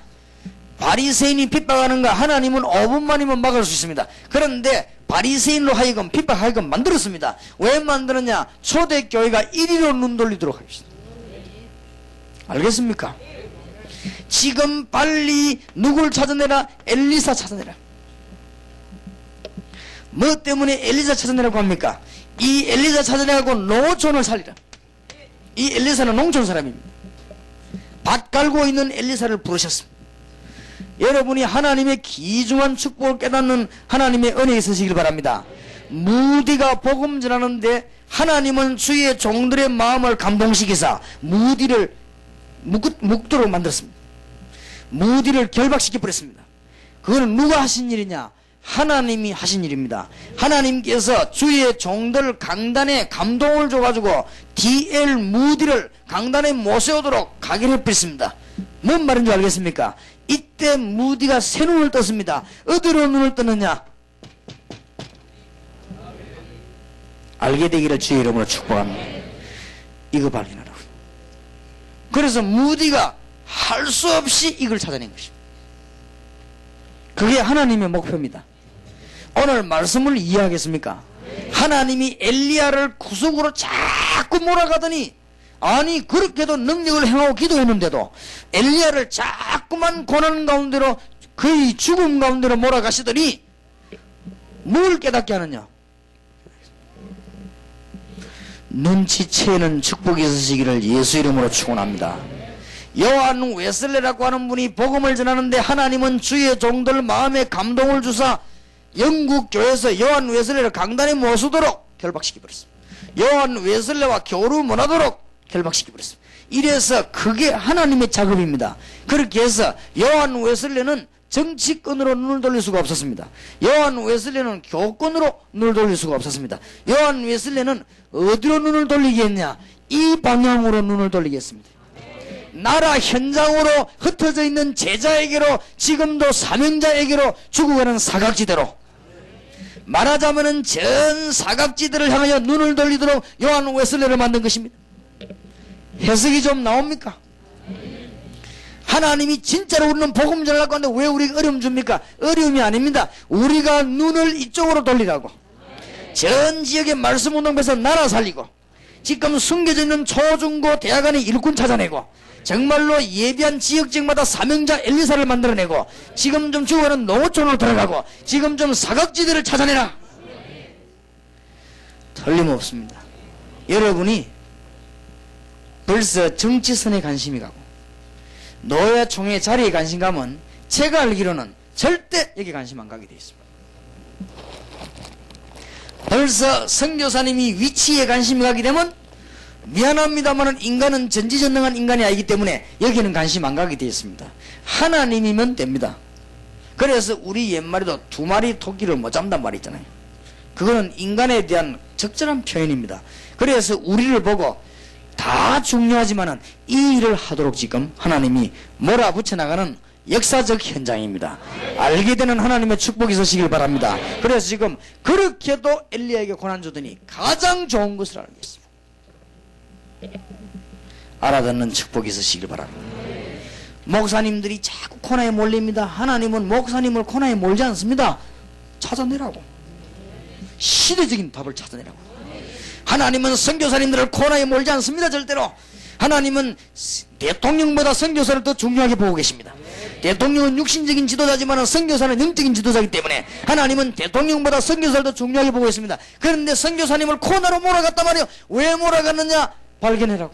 바리새인이 핍박하는가? 하나님은 5분만이면 막을 수 있습니다. 그런데 바리새인으로 하여금 핍박하여금 만들었습니다. 왜 만드느냐? 초대교회가 이리로 눈 돌리도록 하겠습니다. 알겠습니까? 지금 빨리 누굴 찾아내라? 엘리사 찾아내라. 뭐 때문에 엘리사 찾아내라고 합니까? 이 엘리사 찾아내고 농어촌을 살리라. 이 엘리사는 농촌 사람입니다. 밭 갈고 있는 엘리사를 부르셨습니다. 여러분이 하나님의 귀중한 축복을 깨닫는 하나님의 은혜에 있으시길 바랍니다. 무디가 복음 전하는데 하나님은 주의 종들의 마음을 감동시키사 무디를 묵도록 만들었습니다. 무디를 결박시켜 버렸습니다. 그거는 누가 하신 일이냐? 하나님이 하신 일입니다. 하나님께서 주의 종들 강단에 감동을 줘가지고 D.L. 무디를 강단에 모셔오도록 가게를 했습니다. 뭔 말인지 알겠습니까? 이때 무디가 새 눈을 떴습니다. 어디로 눈을 떴느냐? 알게 되기를 주의 이름으로 축복합니다. 이거 발견하라고. 그래서 무디가 할 수 없이 이걸 찾아낸 것입니다. 그게 하나님의 목표입니다. 오늘 말씀을 이해하겠습니까? 하나님이 엘리야를 구속으로 자꾸 몰아가더니, 아니 그렇게도 능력을 행하고 기도했는데도 엘리야를 자꾸만 고난 가운데로, 거의 죽음 가운데로 몰아가시더니 뭘 깨닫게 하느냐? 눈치채는 축복이 있으시기를 예수 이름으로 축원합니다. 요한 웨슬레라고 하는 분이 복음을 전하는데 하나님은 주의 종들 마음에 감동을 주사 영국 교회에서 요한 웨슬레를 강단에 모시도록 결박시켜버렸습니다. 요한 웨슬레와 교류 못하도록 결박시켜버렸습니다. 이래서 그게 하나님의 작업입니다. 그렇게 해서 요한 웨슬레는 정치권으로 눈을 돌릴 수가 없었습니다. 요한 웨슬레는 교권으로 눈을 돌릴 수가 없었습니다. 요한 웨슬레는 어디로 눈을 돌리겠냐? 이 방향으로 눈을 돌리겠습니다. 나라 현장으로 흩어져 있는 제자에게로, 지금도 사명자에게로 죽어가는 사각지대로, 말하자면은 전 사각지대를 향하여 눈을 돌리도록 요한 웨슬레를 만든 것입니다. 해석이 좀 나옵니까? 하나님이 진짜로 우리는 복음 전하려고 하는데 왜 우리가 어려움 줍니까? 어려움이 아닙니다. 우리가 눈을 이쪽으로 돌리라고. 전 지역의 말씀운동에서 나라 살리고, 지금 숨겨져 있는 초중고 대학원의 일꾼 찾아내고, 정말로 예비한 지역적마다 사명자 엘리사를 만들어내고 지금 좀 죽어가는 농어촌으로 들어가고 지금 좀 사각지대를 찾아내라. 틀림없습니다. 여러분이 벌써 정치선에 관심이 가고 노회총회 자리에 관심 가면 제가 알기로는 절대 여기 관심 안 가게 되어 있습니다. 벌써 선교사님이 위치에 관심이 가게 되면 미안합니다만 인간은 전지전능한 인간이 아니기 때문에 여기는 관심 안 가게 되어 있습니다. 하나님이면 됩니다. 그래서 우리 옛말에도 두 마리 토끼를 못 잡는단 말이 있잖아요. 그거는 인간에 대한 적절한 표현입니다. 그래서 우리를 보고 다 중요하지만은 이 일을 하도록 지금 하나님이 몰아붙여나가는 역사적 현장입니다. 알게 되는 하나님의 축복이 있으시길 바랍니다. 그래서 지금 그렇게도 엘리야에게 고난 주더니 가장 좋은 것을 알겠습니다. 알아듣는 축복이 있으시길 바랍니다. 목사님들이 자꾸 코너에 몰립니다. 하나님은 목사님을 코너에 몰지 않습니다. 찾아내라고. 시대적인 답을 찾아내라고. 하나님은 선교사님들을 코너에 몰지 않습니다. 절대로. 하나님은 대통령보다 선교사를 더 중요하게 보고 계십니다. 대통령은 육신적인 지도자지만 선교사는 영적인 지도자이기 때문에 하나님은 대통령보다 선교사를 더 중요하게 보고 있습니다. 그런데 선교사님을 코너로 몰아갔단 말이에요. 왜 몰아갔느냐? 발견해라고.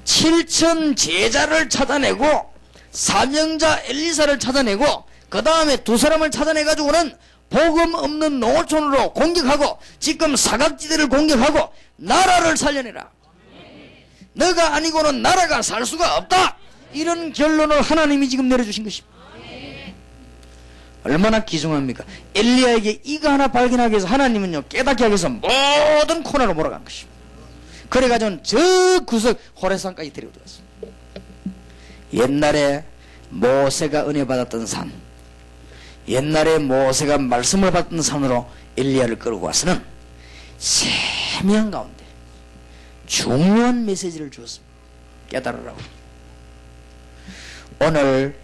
7천 제자를 찾아내고 사명자 엘리사를 찾아내고 그 다음에 두 사람을 찾아내가지고는 복음 없는 농어촌으로 공격하고 지금 사각지대를 공격하고 나라를 살려내라. 너가 아니고는 나라가 살 수가 없다. 이런 결론을 하나님이 지금 내려주신 것입니다. 얼마나 귀중합니까? 엘리야에게 이거 하나 발견하기 위해서 하나님은요 깨닫게 하기 위해서 모든 코너로 몰아간 것입니다. 그래가지고는 저 구석 호레산까지 데리고 들어갔습니다. 옛날에 모세가 은혜 받았던 산, 옛날에 모세가 말씀을 받던 산으로 엘리야를 끌고 와서는 세미한 가운데 중요한 메시지를 주었습니다. 깨달으라고. 오늘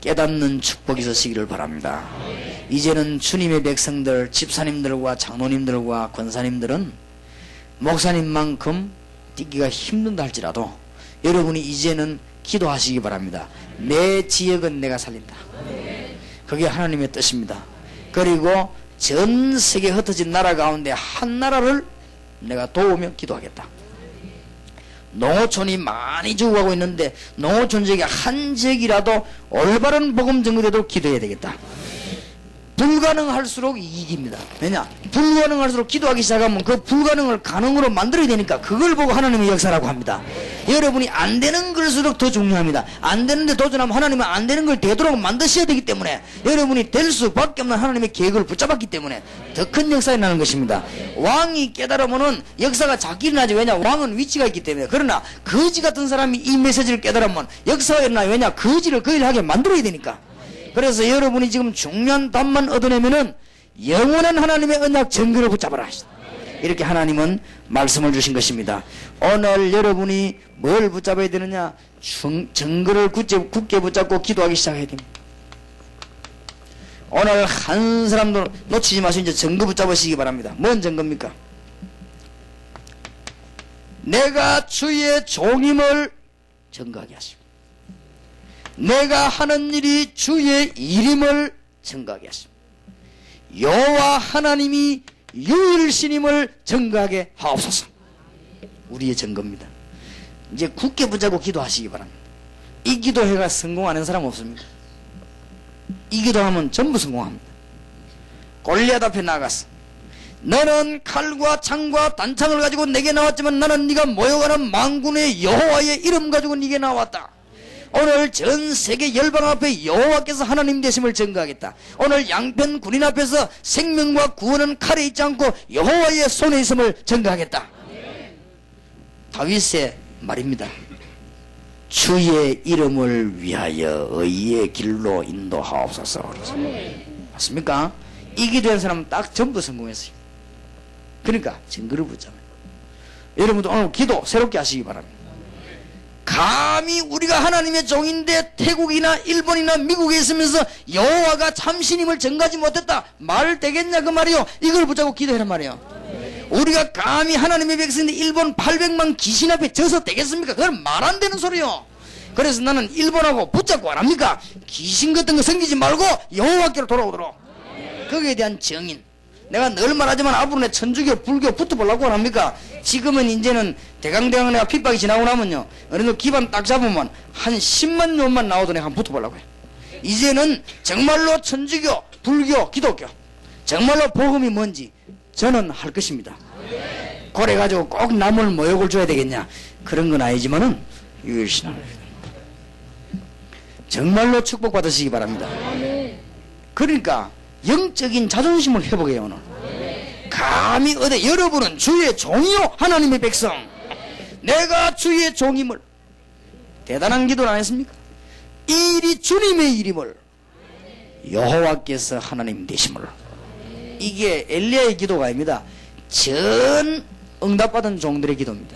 깨닫는 축복이 있으시기를 바랍니다. 이제는 주님의 백성들, 집사님들과 장로님들과 권사님들은 목사님만큼 뛰기가 힘든다 할지라도 여러분이 이제는 기도하시기 바랍니다. 내 지역은 내가 살린다. 그게 하나님의 뜻입니다. 그리고 전 세계 흩어진 나라 가운데 한 나라를 내가 도우며 기도하겠다. 농어촌이 많이 죽어가고 있는데 농어촌 지역에 한 지역이라도 올바른 복음 전거되도록 기도해야 되겠다. 불가능할수록 이익입니다. 왜냐? 불가능할수록 기도하기 시작하면 그 불가능을 가능으로 만들어야 되니까 그걸 보고 하나님의 역사라고 합니다. 여러분이 안 되는 걸수록 더 중요합니다. 안 되는데 도전하면 하나님은 안 되는 걸 되도록 만드셔야 되기 때문에 여러분이 될 수밖에 없는 하나님의 계획을 붙잡았기 때문에 더 큰 역사에 나는 것입니다. 왕이 깨달으면은 역사가 작게 일어나지. 왜냐? 왕은 위치가 있기 때문에. 그러나 거지 같은 사람이 이 메시지를 깨달으면 역사가 일어나요. 왜냐? 거지를 그 일을 하게 만들어야 되니까. 그래서 여러분이 지금 중요한 답만 얻어내면은 영원한 하나님의 언약 증거를 붙잡아라. 이렇게 하나님은 말씀을 주신 것입니다. 오늘 여러분이 뭘 붙잡아야 되느냐? 증거를 굳게 붙잡고 기도하기 시작해야 됩니다. 오늘 한 사람도 놓치지 마시고 이제 증거 붙잡으시기 바랍니다. 뭔 증거입니까? 내가 주의 종임을 증거하게 하십니다. 내가 하는 일이 주의 일임을 증거하게 하십니다. 여호와 하나님이 유일신임을 증거하게 하옵소서. 우리의 증거입니다. 이제 굳게 붙잡고 기도하시기 바랍니다. 이 기도회가 성공하는 사람 없습니까? 이 기도하면 전부 성공합니다. 골리앗 앞에 나가서 너는 칼과 창과 단창을 가지고 내게 나왔지만 나는 네가 모여가는 만군의 여호와의 이름 가지고 네게 나왔다. 오늘 전 세계 열방 앞에 여호와께서 하나님 되심을 증거하겠다. 오늘 양편 군인 앞에서 생명과 구원은 칼에 있지 않고 여호와의 손에 있음을 증거하겠다. 다윗의 말입니다. 주의 이름을 위하여 의의 길로 인도하옵소서. 맞습니까? 이 기도한 사람은 딱 전부 성공했어요. 그러니까 증거를 붙잡아요. 여러분도 오늘 기도 새롭게 하시기 바랍니다. 감히 우리가 하나님의 종인데 태국이나 일본이나 미국에 있으면서 여호와가 참신임을 증거하지 못했다 말 되겠냐 그 말이요. 이걸 붙잡고 기도해란 말이에요. 우리가 감히 하나님의 백성인데 일본 800만 귀신 앞에 져서 되겠습니까? 그건 말 안 되는 소리요. 그래서 나는 일본하고 붙잡고 안 합니까? 귀신 같은 거 생기지 말고 여호와께로 돌아오도록. 거기에 대한 정인. 내가 늘 말하지만 앞으로 내 천주교, 불교 붙어보려고 안 합니까? 지금은 이제는 대강대강 내가 핍박이 지나고 나면요, 어느 정도 기반 딱 잡으면 한 10만 년만 나오도 내가 한번 붙어보려고 해요. 이제는 정말로 천주교, 불교, 기독교, 정말로 복음이 뭔지 저는 할 것입니다. 그래가지고 꼭 남을 모욕을 줘야 되겠냐? 그런 건 아니지만은 유일신앙을 정말로 축복받으시기 바랍니다. 그러니까 영적인 자존심을 회복해요. 오늘 감히 어디 여러분은 주의 종이요 하나님의 백성, 내가 주의 종임을, 대단한 기도를 안 했습니까? 이 일이 주님의 일임을, 여호와께서 하나님 되심을. 이게 엘리야의 기도가 아닙니다. 전 응답받은 종들의 기도입니다.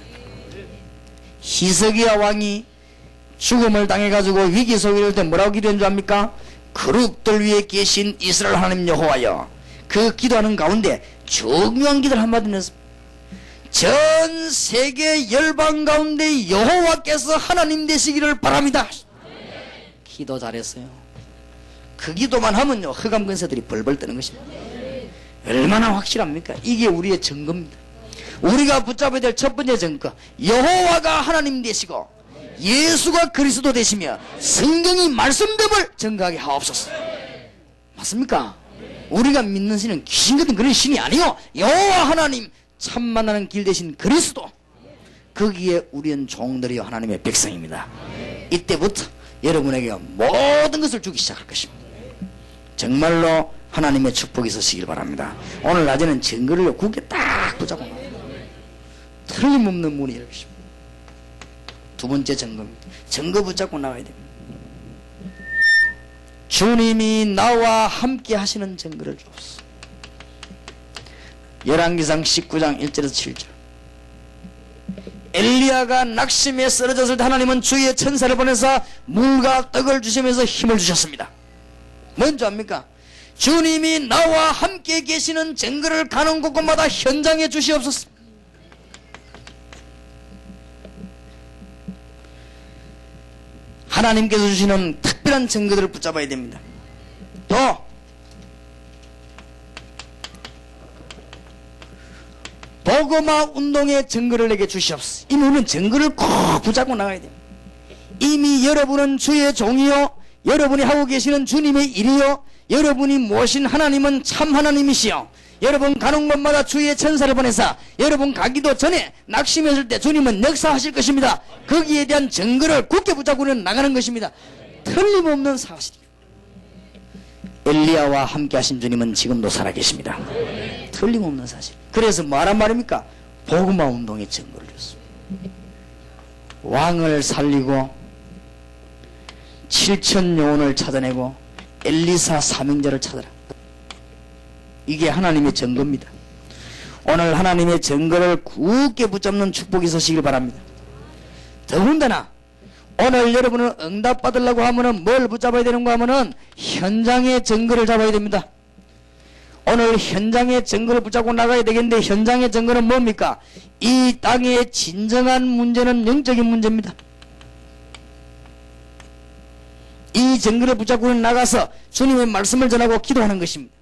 히스기야 왕이 죽음을 당해가지고 위기 속에 이럴 때 뭐라고 기도한 줄 압니까? 그룹들 위에 계신 이스라엘 하나님 여호와여. 그 기도하는 가운데 중요한 기도를 한마디 했습니다. 전 세계 열방 가운데 여호와께서 하나님 되시기를 바랍니다. 기도 잘했어요. 그 기도만 하면요, 흑암 근세들이 벌벌 뜨는 것입니다. 얼마나 확실합니까? 이게 우리의 증거입니다. 우리가 붙잡아야 될 첫 번째 증거, 여호와가 하나님 되시고 예수가 그리스도 되시며 성경이 말씀됨을 증거하게 하옵소서. 맞습니까? 우리가 믿는 신은 귀신 같은 그런 신이 아니요, 여호와 하나님 참 만나는 길 되신 그리스도, 거기에 우리는 종들이요 하나님의 백성입니다. 이때부터 여러분에게 모든 것을 주기 시작할 것입니다. 정말로 하나님의 축복이 있으시길 바랍니다. 오늘 낮에는 증거를 굳게 딱 붙잡고 틀림없는 문이 열립니다. 두 번째 증거입니다. 증거 붙잡고 나가야 됩니다. 주님이 나와 함께 하시는 증거를 주옵소서. 열왕기상 19장 1절에서 7절. 엘리야가 낙심에 쓰러졌을 때 하나님은 주의 천사를 보내서 물과 떡을 주시면서 힘을 주셨습니다. 뭔지 압니까? 주님이 나와 함께 계시는 증거를 가는 곳곳마다 현장에 주시옵소서. 하나님께서 주시는 특별한 증거들을 붙잡아야 됩니다. 또 복음화 운동의 증거를 내게 주시옵소서. 이미 우리는 증거를 꼭 붙잡고 나가야 됩니다. 이미 여러분은 주의 종이요, 여러분이 하고 계시는 주님의 일이요, 여러분이 모신 하나님은 참 하나님이시요, 여러분 가는 곳마다 주의 천사를 보내사 여러분 가기도 전에 낙심했을 때 주님은 역사하실 것입니다. 거기에 대한 증거를 굳게 붙잡고 우리는 나가는 것입니다. 틀림없는 사실이에요. 엘리야와 함께 하신 주님은 지금도 살아계십니다. 틀림없는 사실. 그래서 뭐란 말입니까? 복음화 운동의 증거를 줬습니다. 왕을 살리고 7천 요원을 찾아내고 엘리사 사명자를 찾아라. 이게 하나님의 증거입니다. 오늘 하나님의 증거를 굳게 붙잡는 축복이 있으시길 바랍니다. 더군다나 오늘 여러분은 응답 받으려고 하면은 뭘 붙잡아야 되는가 하면은 현장의 증거를 잡아야 됩니다. 오늘 현장의 증거를 붙잡고 나가야 되겠는데, 현장의 증거는 뭡니까? 이 땅의 진정한 문제는 영적인 문제입니다. 이 증거를 붙잡고 나가서 주님의 말씀을 전하고 기도하는 것입니다.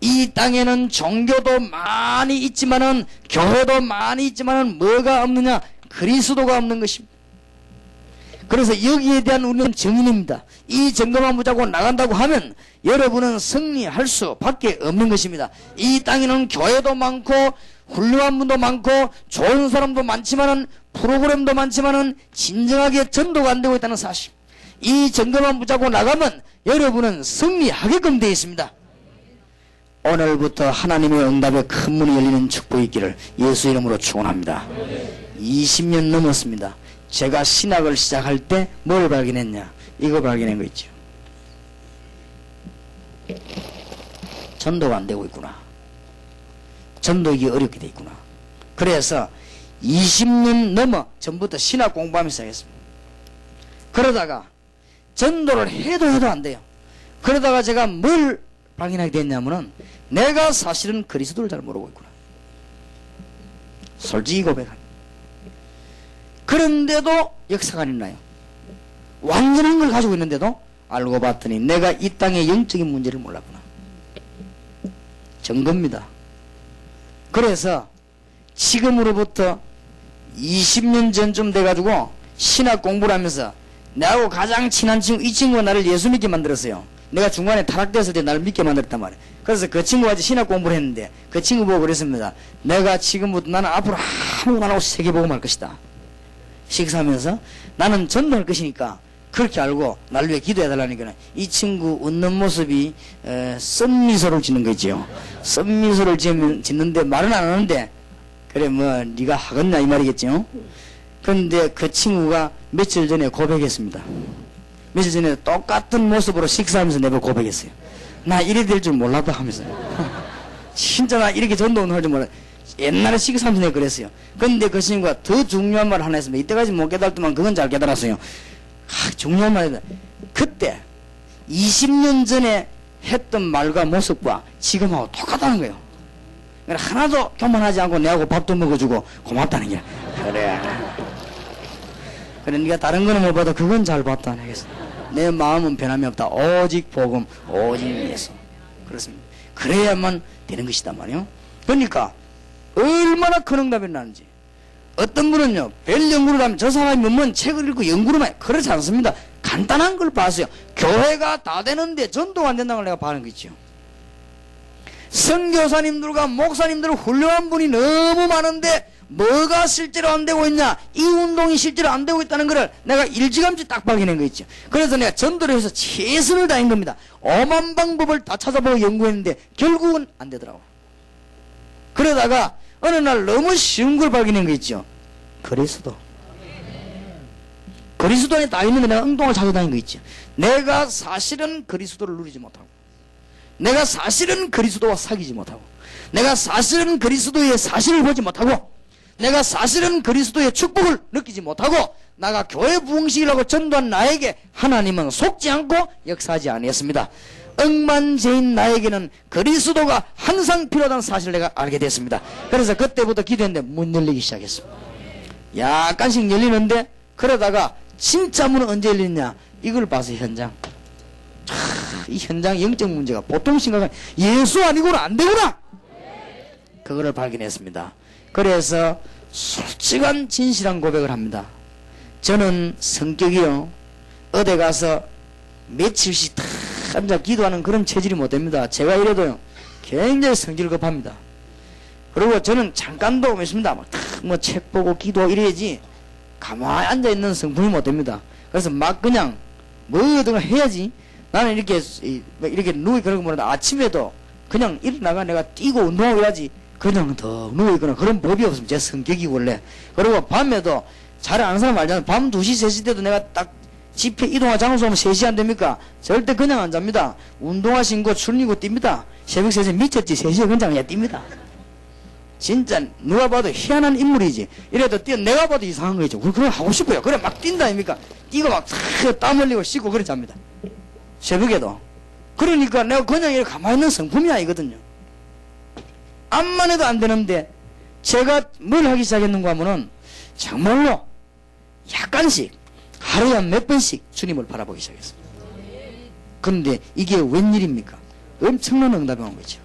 이 땅에는 종교도 많이 있지만은, 교회도 많이 있지만은 뭐가 없느냐? 그리스도가 없는 것입니다. 그래서 여기에 대한 우리는 증인입니다. 이 증거만 붙잡고 나간다고 하면 여러분은 승리할 수밖에 없는 것입니다. 이 땅에는 교회도 많고 훌륭한 분도 많고 좋은 사람도 많지만은, 프로그램도 많지만은 진정하게 전도가 안 되고 있다는 사실, 이 증거만 붙잡고 나가면 여러분은 승리하게끔 되어 있습니다. 오늘부터 하나님의 응답에 큰 문이 열리는 축복이 있기를 예수 이름으로 축원합니다. 20년 넘었습니다. 제가 신학을 시작할 때 뭘 발견했냐? 이거 발견한 거 있죠. 전도가 안 되고 있구나. 전도하기 어렵게 돼 있구나. 그래서 20년 넘어 전부터 신학 공부하면서 시작했습니다. 그러다가 전도를 해도 안 돼요. 그러다가 제가 뭘 발견하게 됐냐면은, 내가 사실은 그리스도를 잘 모르고 있구나. 솔직히 고백합니다. 그런데도 역사가 안 일어나요. 완전한 걸 가지고 있는데도 알고 봤더니 내가 이 땅의 영적인 문제를 몰랐구나. 증거입니다. 그래서 지금으로부터 20년 전쯤 돼가지고 신학 공부를 하면서 나하고 가장 친한 친구, 이 친구가 나를 예수 믿게 만들었어요. 내가 중간에 타락됐을 때 나를 믿게 만들었단 말이에요. 그래서 그 친구가 신학 공부를 했는데 그 친구 보고 그랬습니다. 내가 지금부터 나는 앞으로 아무것도 안 하고 세계복음할 것이다. 식사하면서 나는 전도할 것이니까 그렇게 알고 날 위해 기도해달라니까 이 친구 웃는 모습이 썸미소를 짓는 거 있지요. 썸미소를 짓는데 말은 안 하는데 그래 뭐 네가 하겠냐 이 말이겠죠. 그런데 그 친구가 며칠 전에 고백했습니다. 며칠 전에 똑같은 모습으로 식사하면서 내보고 고백했어요. 나 이래 될 줄 몰랐다 하면서 진짜 나 이렇게 전도운동 할 줄 몰랐다. 옛날에 식사하면서 내가 그랬어요. 근데 그 친구가 더 중요한 말을 하나 했습니다. 이때까지 못 깨달았더만 그건 잘 깨달았어요. 중요한 말이다. 그때 20년 전에 했던 말과 모습과 지금하고 똑같다는 거예요. 그러니까 하나도 교만하지 않고 내하고 밥도 먹어주고 고맙다는 게. 그래. 그래 네가 다른 거는 못 봐도 그건 잘 봤다 하겠어. 내 마음은 변함이 없다. 오직 복음, 오직 예수. 그렇습니다. 그래야만 되는 것이다 말이요. 그러니까 얼마나 큰 응답이 나는지. 어떤 분은요, 별 연구를 하면 저 사람이 뭐뭔 책을 읽고 연구를 해. 그렇지 않습니다. 간단한 걸 봤어요. 교회가 다 되는데 전도가 안 된다는 걸 내가 봐는 거죠. 선교사님들과 목사님들 훌륭한 분이 너무 많은데 뭐가 실제로 안 되고 있냐, 이 운동이 실제로 안 되고 있다는 것을 내가 일찌감치 딱 발견한 거 있죠. 그래서 내가 전도를 해서 최선을 다한 겁니다. 엄한 방법을 다 찾아보고 연구했는데 결국은 안 되더라고. 그러다가 어느 날 너무 쉬운 걸 발견한 거 있죠. 그리스도. 그리스도 안에 다 있는데 내가 응동을 찾아다닌 거 있죠. 내가 사실은 그리스도를 누리지 못하고, 내가 사실은 그리스도와 사귀지 못하고, 내가 사실은 그리스도의 사실을 보지 못하고, 내가 사실은 그리스도의 축복을 느끼지 못하고, 나가 교회 부흥식이라고 전도한 나에게 하나님은 속지 않고 역사하지 아니했습니다. 억만죄인 나에게는 그리스도가 항상 필요하다는 사실을 내가 알게 됐습니다. 그래서 그때부터 기도했는데 문 열리기 시작했습니다. 약간씩 열리는데 그러다가 진짜 문은 언제 열리냐, 이걸 봐서 현장. 이 현장 영적 문제가 보통 심각한, 예수 아니고는 안 되구나, 그거를 발견했습니다. 그래서 솔직한 진실한 고백을 합니다. 저는 성격이요, 어디 가서 며칠씩 다 앉아 기도하는 그런 체질이 못 됩니다. 제가 이래도요 굉장히 성질 급합니다. 그리고 저는 잠깐도 없습니다. 뭐 책 보고 기도하고 이래야지 가만히 앉아있는 성품이 못 됩니다. 그래서 막 그냥 뭐든 해야지. 나는 이렇게 누워 그런 거 모르는데 아침에도 그냥 일어나가 내가 뛰고 운동하고 해야지 그냥 더 누워있거나 그런 법이 없습니다. 제 성격이 원래. 그리고 밤에도 잘 아는 사람 알잖아요. 밤 2시 3시 때도 내가 딱 집회 이동할 장소 하면 3시 안 됩니까? 절대 그냥 안 잡니다. 운동하신 거 출리고 뜁니다. 새벽 3시에 미쳤지. 3시에 그냥 뜁니다. 진짜 누가 봐도 희한한 인물이지. 이래도 내가 봐도 이상한 거죠. 그럼 하고 싶어요. 그래 막 뛴다 아닙니까? 뛰고 막 땀 흘리고 씻고 그래 잡니다. 새벽에도. 그러니까 내가 그냥 이렇게 가만히 있는 성품이 아니거든요. 암만 해도 안 되는데 제가 뭘 하기 시작했는가 하면은 정말로 약간씩 하루에 몇 번씩 주님을 바라보기 시작했습니다. 그런데 이게 웬일입니까? 엄청난 응답이 온 거죠.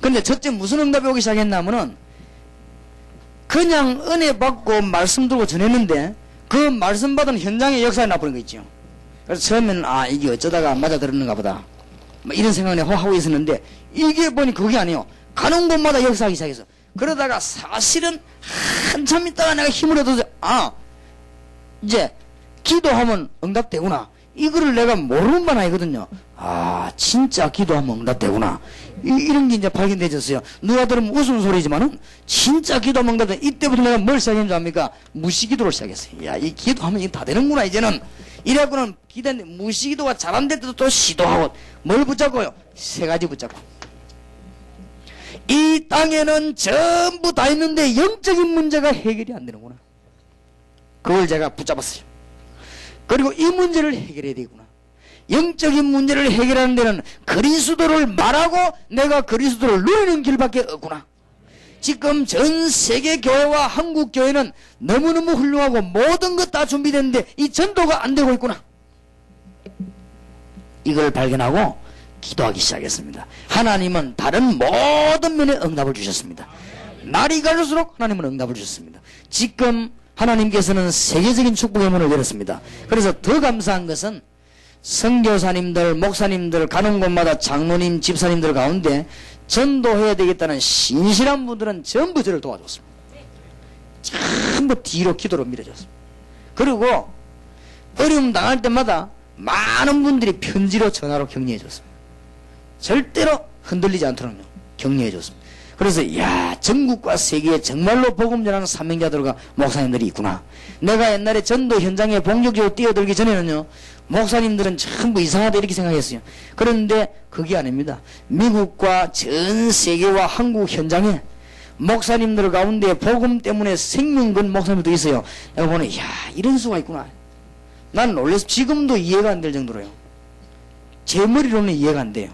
근데 첫째 무슨 응답이 오기 시작했냐면은 그냥 은혜 받고 말씀 들고 전했는데 그 말씀 받은 현장의 역사에 나버린 거 있죠. 그래서 처음에는 이게 어쩌다가 맞아 들었는가 보다 뭐 이런 생각을 하고 있었는데 이게 보니 그게 아니에요. 가는 곳마다 역사하기 시작했어. 그러다가 사실은 한참 있다가 내가 힘을 얻어서 이제 기도하면 응답되구나, 이거를 내가 모르는 반 아니거든요. 진짜 기도하면 응답되구나, 이런 게 이제 발견되졌어요. 누가 들으면 웃음소리지만은 진짜 기도하면 응답돼. 이때부터 내가 뭘 시작했는지 압니까? 무시기도를 시작했어요. 이 기도하면 이게 다 되는구나 이제는. 이래갖고는 기도했는데 무시기도가 잘 안 될 때도 또 시도하고 뭘 붙잡고요? 3가지 붙잡고. 이 땅에는 전부 다 있는데 영적인 문제가 해결이 안 되는구나. 그걸 제가 붙잡았어요. 그리고 이 문제를 해결해야 되구나. 영적인 문제를 해결하는 데는 그리스도를 말하고 내가 그리스도를 누리는 길밖에 없구나. 지금 전 세계 교회와 한국 교회는 너무너무 훌륭하고 모든 것 다 준비됐는데 이 전도가 안 되고 있구나. 이걸 발견하고 기도하기 시작했습니다. 하나님은 다른 모든 면에 응답을 주셨습니다. 날이 갈수록 하나님은 응답을 주셨습니다. 지금 하나님께서는 세계적인 축복의 문을 열었습니다. 그래서 더 감사한 것은 선교사님들, 목사님들, 가는 곳마다 장로님, 집사님들 가운데 전도해야 되겠다는 신실한 분들은 전부 저를 도와줬습니다. 전부 뒤로 기도로 밀어줬습니다. 그리고 어려움 당할 때마다 많은 분들이 편지로 전화로 격려해줬습니다. 절대로 흔들리지 않도록 격려해줬습니다. 그래서 야, 전국과 세계에 정말로 복음 전하는 사명자들과 목사님들이 있구나. 내가 옛날에 전도 현장에 본격적으로 뛰어들기 전에는요, 목사님들은 전부 이상하다 이렇게 생각했어요. 그런데 그게 아닙니다. 미국과 전 세계와 한국 현장에 목사님들 가운데 복음 때문에 생명 건 목사님도 있어요. 내가 보니 야, 이런 수가 있구나. 난 놀라서 지금도 이해가 안 될 정도로요. 제 머리로는 이해가 안 돼요.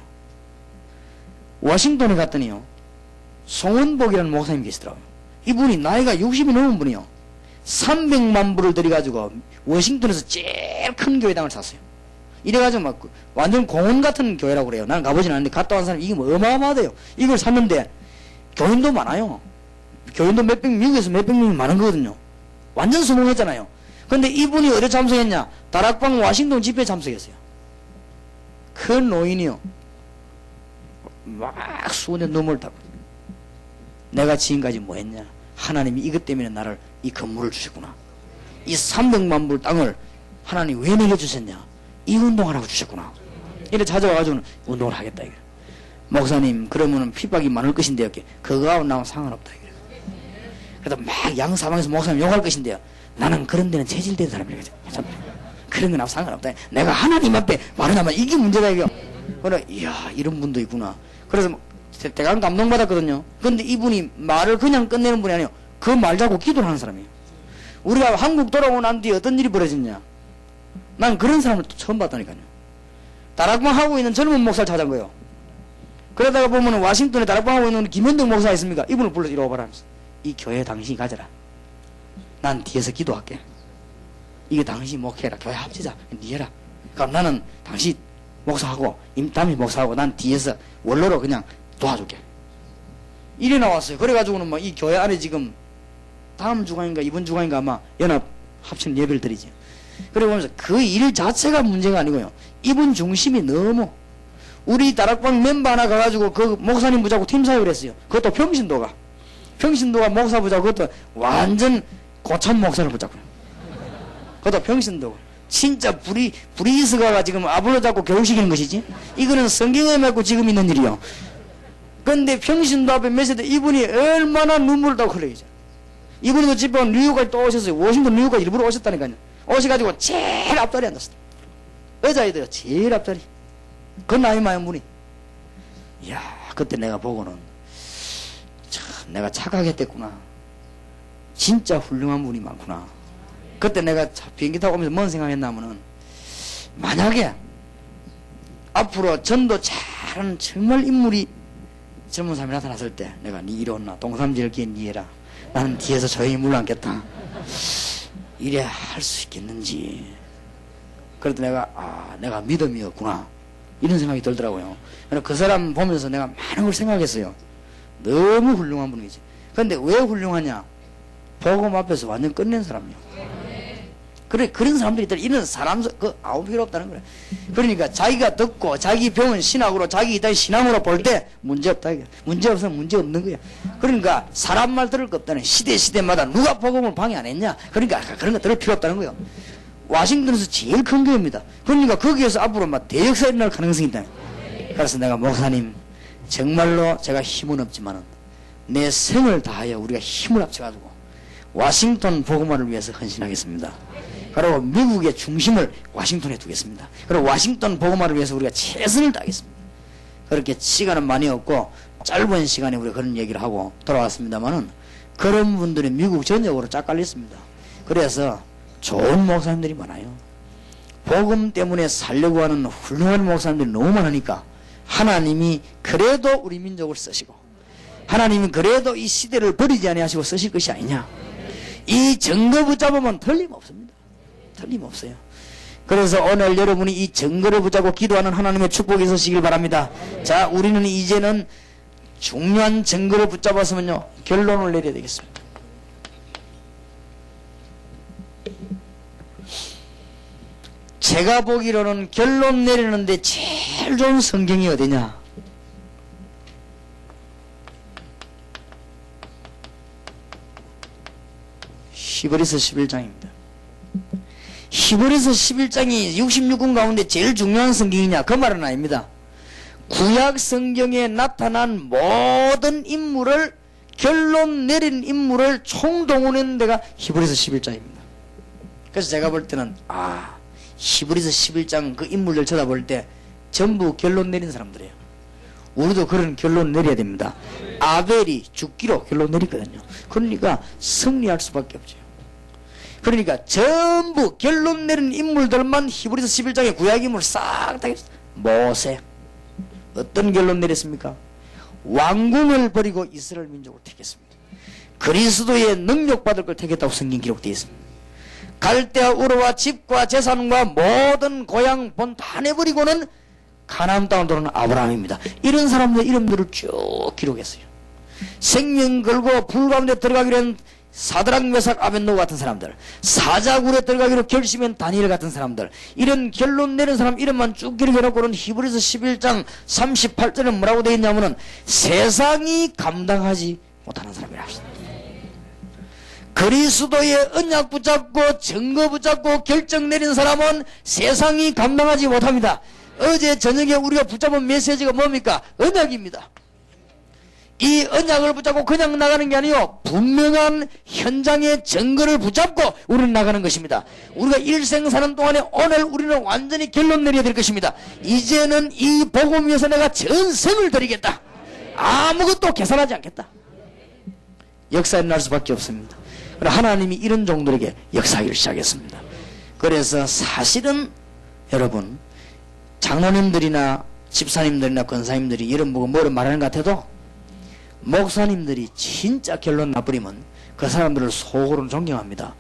워싱턴에 갔더니요, 송원복이라는 목사님이 계시더라고요. 이분이 나이가 60이 넘은 분이요, 300만 불을 들여가지고 워싱턴에서 제일 큰 교회당을 샀어요. 이래가지고 막 완전 공원 같은 교회라고 그래요. 나는 가보진 않았는데 갔다 온 사람이 이게 뭐 어마어마하대요. 이걸 샀는데 교인도 많아요. 교인도 미국에서 몇백 명이 많은 거거든요. 완전 성공했잖아요. 근데 이분이 어디 참석했냐? 다락방 워싱턴 집회에 참석했어요. 그 노인이요, 막 수원에 눈물 닦고, 내가 지금까지 뭐 했냐? 하나님이 이것 때문에 나를 이 건물을 주셨구나. 이 300만 불 땅을 하나님 왜 내게 주셨냐? 이 운동하라고 주셨구나. 이래 찾아와가지고 운동을 하겠다 이게. 목사님, 그러면은 핍박이 많을 것인데요. 그거하고 나하고 상관없다 이게. 그래도 막 양사방에서 목사님 욕할 것인데요. 나는 그런 데는 체질된 사람이라고. 그런 건 나하고 상관없다. 내가 하나님 앞에 말하면 이게 문제다 이게. 그래, 이야, 이런 분도 있구나. 그래서 대강 감동받았거든요. 근데 이분이 말을 그냥 끝내는 분이 아니에요. 그 말 잡고 기도를 하는 사람이에요. 우리가 한국 돌아오고 난 뒤에 어떤 일이 벌어졌냐? 난 그런 사람을 또 처음 봤다니까요. 다락방 하고 있는 젊은 목사를 찾은 거예요. 그러다가 보면 워싱턴에 다락방 하고 있는 김현덕 목사 있습니까? 이분을 불러서 이러고 바라면서, 이 교회 당신이 가져라. 난 뒤에서 기도할게. 이게 당신이 목회라. 교회 합치자. 니 해라. 그럼 나는 당신 목사하고 임담이 목사하고 난 뒤에서 원로로 그냥 도와줄게. 이래 나왔어요. 그래가지고는 뭐 이 교회 안에 지금 다음 주간인가 이번 주간인가 아마 연합 합치는 예배를 드리지. 그래 보면서 그 일 자체가 문제가 아니고요, 이분 중심이 너무, 우리 다락방 멤버 하나 가가지고 그 목사님 붙잡고 팀 사역을 했어요. 그것도 평신도가 목사 붙잡고, 그것도 완전 고참 목사를 붙잡고, 그것도 평신도. 진짜 브리스가가 지금 아불로 잡고 교육시키는 것이지, 이거는 성경에 맺고 지금 있는 일이요. 근데 평신도 앞에 메시드 이분이 얼마나 눈물을 다 흘려야죠. 이분이 그 집에 뉴욕까지 또 오셨어요. 워싱턴 뉴욕까지 일부러 오셨다니까요. 오셔가지고 제일 앞자리에 앉았어요. 여자애들 제일 앞자리. 그 나이 많은 분이. 이야, 그때 내가 보고는 참 내가 착각했댔구나. 진짜 훌륭한 분이 많구나. 그때 내가 비행기 타고 오면서 뭔 생각했냐면은, 만약에 앞으로 전도 잘하는 정말 인물이 젊은 사람이 나타났을 때 내가 니 이리 온나 동삼지을기에 니 해라. 나는 뒤에서 조용히 물러앉겠다. 이래 할 수 있겠는지. 그래도 내가 믿음이었구나 이런 생각이 들더라고요. 그 사람 보면서 내가 많은 걸 생각했어요. 너무 훌륭한 분이지. 그런데 왜 훌륭하냐? 복음 앞에서 완전 끝낸 사람이요. 그래, 그런 사람들이 있더라. 이런 사람, 아무 필요 없다는 거야. 그러니까 자기가 듣고 자기 병은 신학으로, 자기 이따위 신앙으로 볼 때 문제 없다. 문제 없으면 문제 없는 거야. 그러니까 사람 말 들을 거 없다는, 시대마다 누가 복음을 방해 안 했냐? 그러니까 그런 거 들을 필요 없다는 거예요. 워싱턴에서 제일 큰 교회입니다. 그러니까 거기에서 앞으로 막 대역사 일어날 가능성이 있다. 그래서 내가, 목사님, 정말로 제가 힘은 없지만은 내 생을 다하여 우리가 힘을 합쳐가지고 워싱턴 복음화를 위해서 헌신하겠습니다. 그리고 미국의 중심을 워싱턴에 두겠습니다. 그리고 워싱턴 복음화를 위해서 우리가 최선을 다하겠습니다. 그렇게 시간은 많이 없고 짧은 시간에 우리가 그런 얘기를 하고 돌아왔습니다만은, 그런 분들이 미국 전역으로 쫙 깔렸습니다. 그래서 좋은 목사님들이 많아요. 복음 때문에 살려고 하는 훌륭한 목사님들이 너무 많으니까 하나님이 그래도 우리 민족을 쓰시고 하나님이 그래도 이 시대를 버리지 아니하시고 쓰실 것이 아니냐. 이 증거 붙잡으면 틀림없습니다. 틀림없어요. 그래서 오늘 여러분이 이 증거를 붙잡고 기도하는 하나님의 축복이 있으시길 바랍니다. 자, 우리는 이제는 중요한 증거를 붙잡았으면요 결론을 내려야 되겠습니다. 제가 보기로는 결론 내리는데 제일 좋은 성경이 어디냐? 히브리서 11장입니다. 히브리서 11장이 66권 가운데 제일 중요한 성경이냐? 그 말은 아닙니다. 구약 성경에 나타난 모든 인물을 결론 내린 인물을 총동원한 데가 히브리서 11장입니다. 그래서 제가 볼 때는 히브리서 11장 그 인물들 쳐다볼 때 전부 결론 내린 사람들이에요. 우리도 그런 결론 내려야 됩니다. 아벨이 죽기로 결론 내렸거든요. 그러니까 승리할 수밖에 없죠. 그러니까 전부 결론 내린 인물들만 히브리서 11장의 구약 인물 싹 다 모세 어떤 결론 내렸습니까? 왕궁을 버리고 이스라엘 민족을 택했습니다. 그리스도의 능력받을 걸 택했다고 성경 기록되어 있습니다. 갈대아 우르와 집과 재산과 모든 고향 본 다 내버리고는 가나안 땅을 도는 아브라함입니다. 이런 사람들의 이름들을 쭉 기록했어요. 생명 걸고 불 가운데 들어가기로 한 사드락 메삭 아벳노고 같은 사람들, 사자굴에 들어가기로 결심한 다니엘 같은 사람들, 이런 결론 내린 사람 이름만 쭉 기록해놓고는 히브리서 11장 38절에 뭐라고 되어 있냐면은 세상이 감당하지 못하는 사람이라 합시다. 그리스도의 언약 붙잡고 증거 붙잡고 결정 내린 사람은 세상이 감당하지 못합니다. 어제 저녁에 우리가 붙잡은 메시지가 뭡니까? 언약입니다. 이 언약을 붙잡고 그냥 나가는 게 아니요 분명한 현장의 증거를 붙잡고 우리는 나가는 것입니다. 우리가 일생 사는 동안에 오늘 우리는 완전히 결론 내려야 될 것입니다. 이제는 이 복음 위해서 내가 전생을 드리겠다. 아무것도 계산하지 않겠다. 역사에 날 수밖에 없습니다. 하나님이 이런 종들에게 역사하기를 시작했습니다. 그래서 사실은 여러분 장로님들이나 집사님들이나 권사님들이 이런 보고 뭐를 말하는 것 같아도 목사님들이 진짜 결론 나버리면 그 사람들을 속으로는 존경합니다.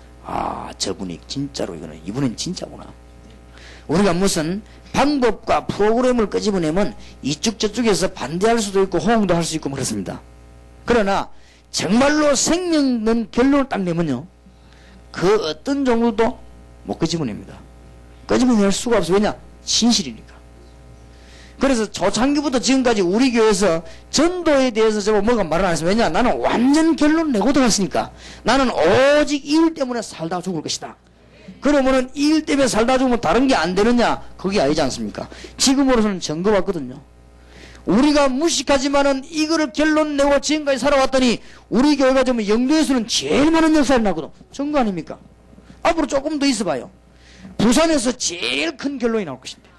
저분이 진짜로 이분은 진짜구나. 우리가 무슨 방법과 프로그램을 끄집어내면 이쪽 저쪽에서 반대할 수도 있고 호응도 할 수 있고 그렇습니다. 그러나 정말로 생명은 결론을 딱 내면요 그 어떤 종류도 못 끄집어냅니다. 끄집어낼 수가 없어요. 왜냐? 진실이니까. 그래서 초창기부터 지금까지 우리 교회에서 전도에 대해서 제가 뭔가 말을 안 했어요. 왜냐? 나는 완전 결론 내고 들어갔으니까. 나는 오직 이 일 때문에 살다 죽을 것이다. 그러면은 이 일 때문에 살다 죽으면 다른 게 안 되느냐? 그게 아니지 않습니까? 지금으로서는 증거 왔거든요. 우리가 무식하지만은 이거를 결론 내고 지금까지 살아왔더니 우리 교회가 좀 영도에서는 제일 많은 역사를 나거든. 증거 아닙니까? 앞으로 조금 더 있어봐요. 부산에서 제일 큰 결론이 나올 것입니다.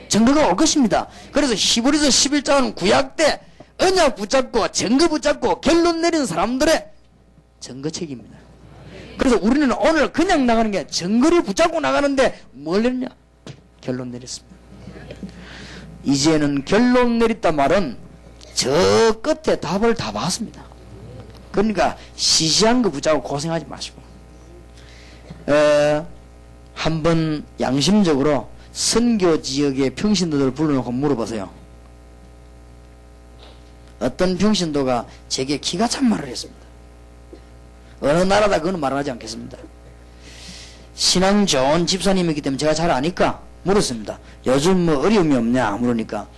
증거가 올 것입니다. 그래서 히브리서 11장은 구약 때 언약 붙잡고 증거 붙잡고 결론 내린 사람들의 증거책입니다. 그래서 우리는 오늘 그냥 나가는 게 증거를 붙잡고 나가는데 뭘 내렸냐? 결론 내렸습니다. 이제는 결론 내렸단 말은 저 끝에 답을 다 봤습니다. 그러니까 시시한 거 붙잡고 고생하지 마시고 한번 양심적으로 선교 지역의 평신도들 불러놓고 물어보세요. 어떤 평신도가 제게 기가 찬 말을 했습니다. 어느 나라다 그건 말하지 않겠습니다. 신앙 좋은 집사님이기 때문에 제가 잘 아니까 물었습니다. 요즘 뭐 어려움이 없냐 물으니까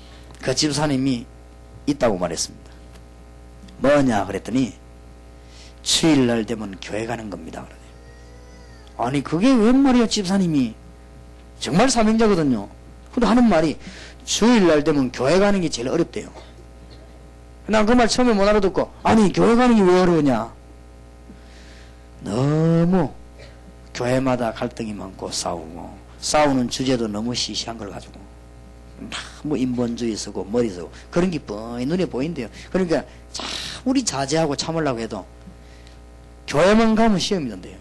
그 집사님이 있다고 말했습니다. 뭐냐 그랬더니 주일날 되면 교회 가는 겁니다. 아니 그게 웬 말이야 집사님이. 정말 사명자거든요. 근데 하는 말이 주일날 되면 교회 가는 게 제일 어렵대요. 난 그 말 처음에 못 알아듣고 아니 교회 가는 게 왜 어려우냐. 너무 교회마다 갈등이 많고 싸우고 싸우는 주제도 너무 시시한 걸 가지고 뭐 인본주의 쓰고 머리 쓰고 그런 게 뻔히 눈에 보인대요. 그러니까 우리 자제하고 참으려고 해도 교회만 가면 시험이 된대요.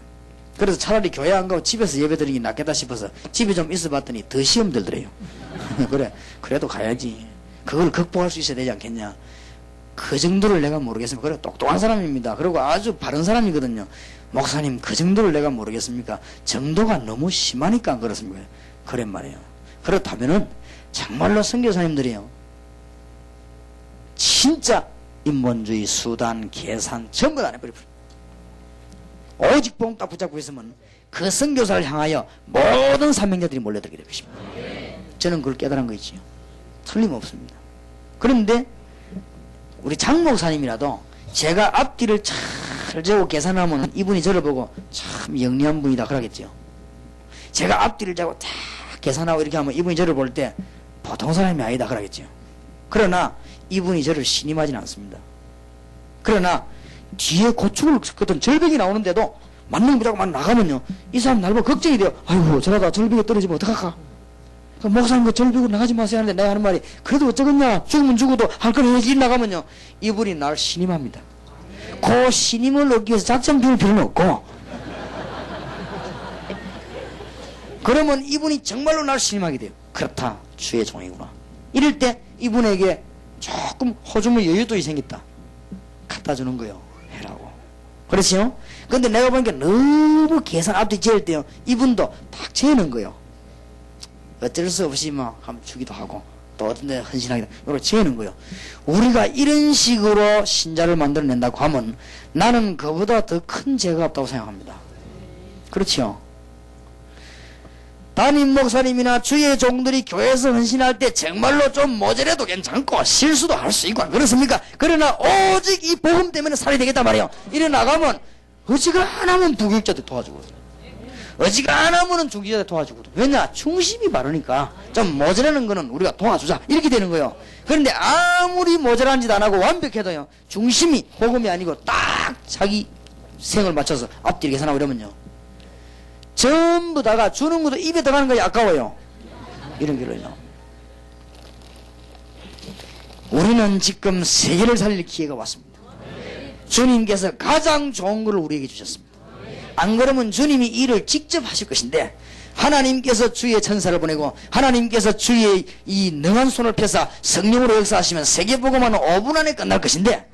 그래서 차라리 교회 안 가고 집에서 예배 드리는 게 낫겠다 싶어서 집에 좀 있어 봤더니 더 시험 들더래요. 그래, 그래도 가야지. 그걸 극복할 수 있어야 되지 않겠냐. 그 정도를 내가 모르겠습니까? 그래, 똑똑한 사람입니다. 그리고 아주 바른 사람이거든요. 목사님, 그 정도를 내가 모르겠습니까? 정도가 너무 심하니까 안 그렇습니까? 그런 말이에요. 그렇다면은 정말로 선교사님들이요, 진짜 인본주의, 수단, 계산 전부 다 안 해버려. 오직 봉 딱 붙잡고 있으면 그 선교사를 향하여 모든 사명자들이 몰려들게 될 것입니다. 저는 그걸 깨달은 거 있지요. 틀림없습니다. 그런데 우리 장 목사님이라도 제가 앞뒤를 잘 재고 계산하면 이분이 저를 보고 참 영리한 분이다 그러겠죠. 제가 앞뒤를 재고 다 계산하고 이렇게 하면 이분이 저를 볼 때 보통 사람이 아니다 그러겠죠. 그러나 이분이 저를 신임하지는 않습니다. 그러나 뒤에 고축을 걷던 절벽이 나오는데도 만능 부자고 막 나가면요, 이 사람 날 보고 걱정이 돼요. 아이고, 저러다 절벽에 떨어지면 어떡할까? 목사님 그 절벽으로 나가지 마세요 하는데 내가 하는 말이, 그래도 어쩌겠냐, 죽으면 죽어도 할 걸 해야지. 나가면요, 이분이 날 신임합니다. 그 신임을 얻기 위해서 작정 피울 필요는 없고, 그러면 이분이 정말로 날 신임하게 돼요. 그렇다, 주의 종이구나. 이럴 때 이분에게 조금 호주물 여유도 생겼다, 갖다 주는 거요. 해라고. 그렇지요? 근데 내가 보니까 너무 계산 앞뒤 지을 때요, 이분도 딱 재는 거요. 어쩔 수 없이 막 한번 주기도 하고, 또 어떤 데 헌신하기도, 이렇게 재는 거요. 우리가 이런 식으로 신자를 만들어낸다고 하면 나는 그보다 더 큰 죄가 없다고 생각합니다. 그렇죠? 담임 목사님이나 주의 종들이 교회에서 헌신할 때 정말로 좀 모자라도 괜찮고 실수도 할 수 있고 그렇습니까? 그러나 오직 이 복음 때문에 살이 되겠단 말이에요. 이래 나가면 어지가 안 하면 부교육자들 도와주고, 어지가 안 하면은 중지자들 도와주고. 왜냐? 중심이 바르니까 좀 모자라는 거는 우리가 도와주자 이렇게 되는 거예요. 그런데 아무리 모자란 짓 안 하고 완벽해도요, 중심이 복음이 아니고 딱 자기 생을 맞춰서 앞뒤를 계산하고 이러면요, 전부 다가 주는 것도 입에 들어가는 것이 아까워요. 이런 길로요. 우리는 지금 세계를 살릴 기회가 왔습니다. 주님께서 가장 좋은 것을 우리에게 주셨습니다. 안 그러면 주님이 일을 직접 하실 것인데, 하나님께서 주의 천사를 보내고 하나님께서 주의 이 능한 손을 펴사 성령으로 역사하시면 세계복음은 5분 안에 끝날 것인데,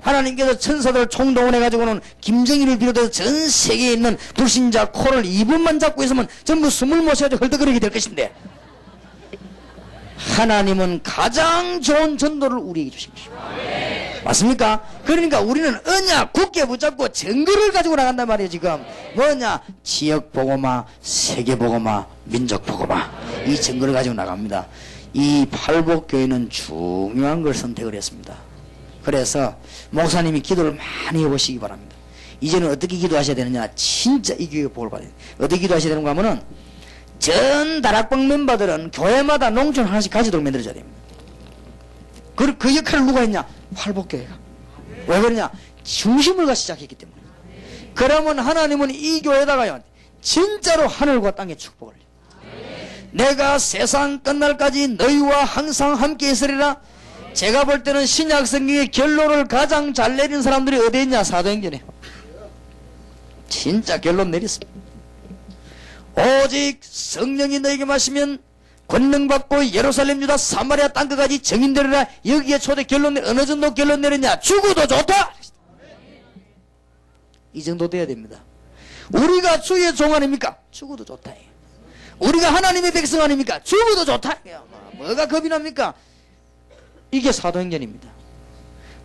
하나님께서 천사들을 총동원해가지고는 김정일을 비롯해서 전 세계에 있는 불신자 코를 2분만 잡고 있으면 전부 숨을 못 쉬어가지고 헐떡거리게 될 것인데, 하나님은 가장 좋은 전도를 우리에게 주신 것입니다. 맞습니까? 그러니까 우리는 언약 굳게 붙잡고 증거를 가지고 나간단 말이에요. 지금 뭐냐? 지역 복음화, 세계 복음화, 민족 복음화, 이 증거를 가지고 나갑니다. 이 팔복교회는 중요한 걸 선택을 했습니다. 그래서 목사님이 기도를 많이 해보시기 바랍니다. 이제는 어떻게 기도하셔야 되느냐? 진짜 이 교회가 복을 받아야 돼요. 어떻게 기도하셔야 되는가 하면은, 전 다락방 멤버들은 교회마다 농촌 하나씩 가지도록 만들어줘야 됩니다. 그 역할을 누가 했냐? 팔복교회가. 왜 그러냐? 중심을 가 시작했기 때문에. 그러면 하나님은 이 교회에다가요, 진짜로 하늘과 땅의 축복을, 내가 세상 끝날까지 너희와 항상 함께 있으리라. 제가 볼 때는 신약 성경의 결론을 가장 잘 내린 사람들이 어디 있냐? 사도행전에 진짜 결론 내렸습니다. 오직 성령이 너에게 마시면 권능 받고 예루살렘, 유다, 사마리아 땅끝까지 증인되리라. 여기에 초대 결론 어느 정도 결론 내렸냐? 죽어도 좋다. 이 정도 돼야 됩니다. 우리가 주의 종 아닙니까? 죽어도 좋다. 우리가 하나님의 백성 아닙니까? 죽어도 좋다. 뭐가 겁이 납니까? 이게 사도행전입니다.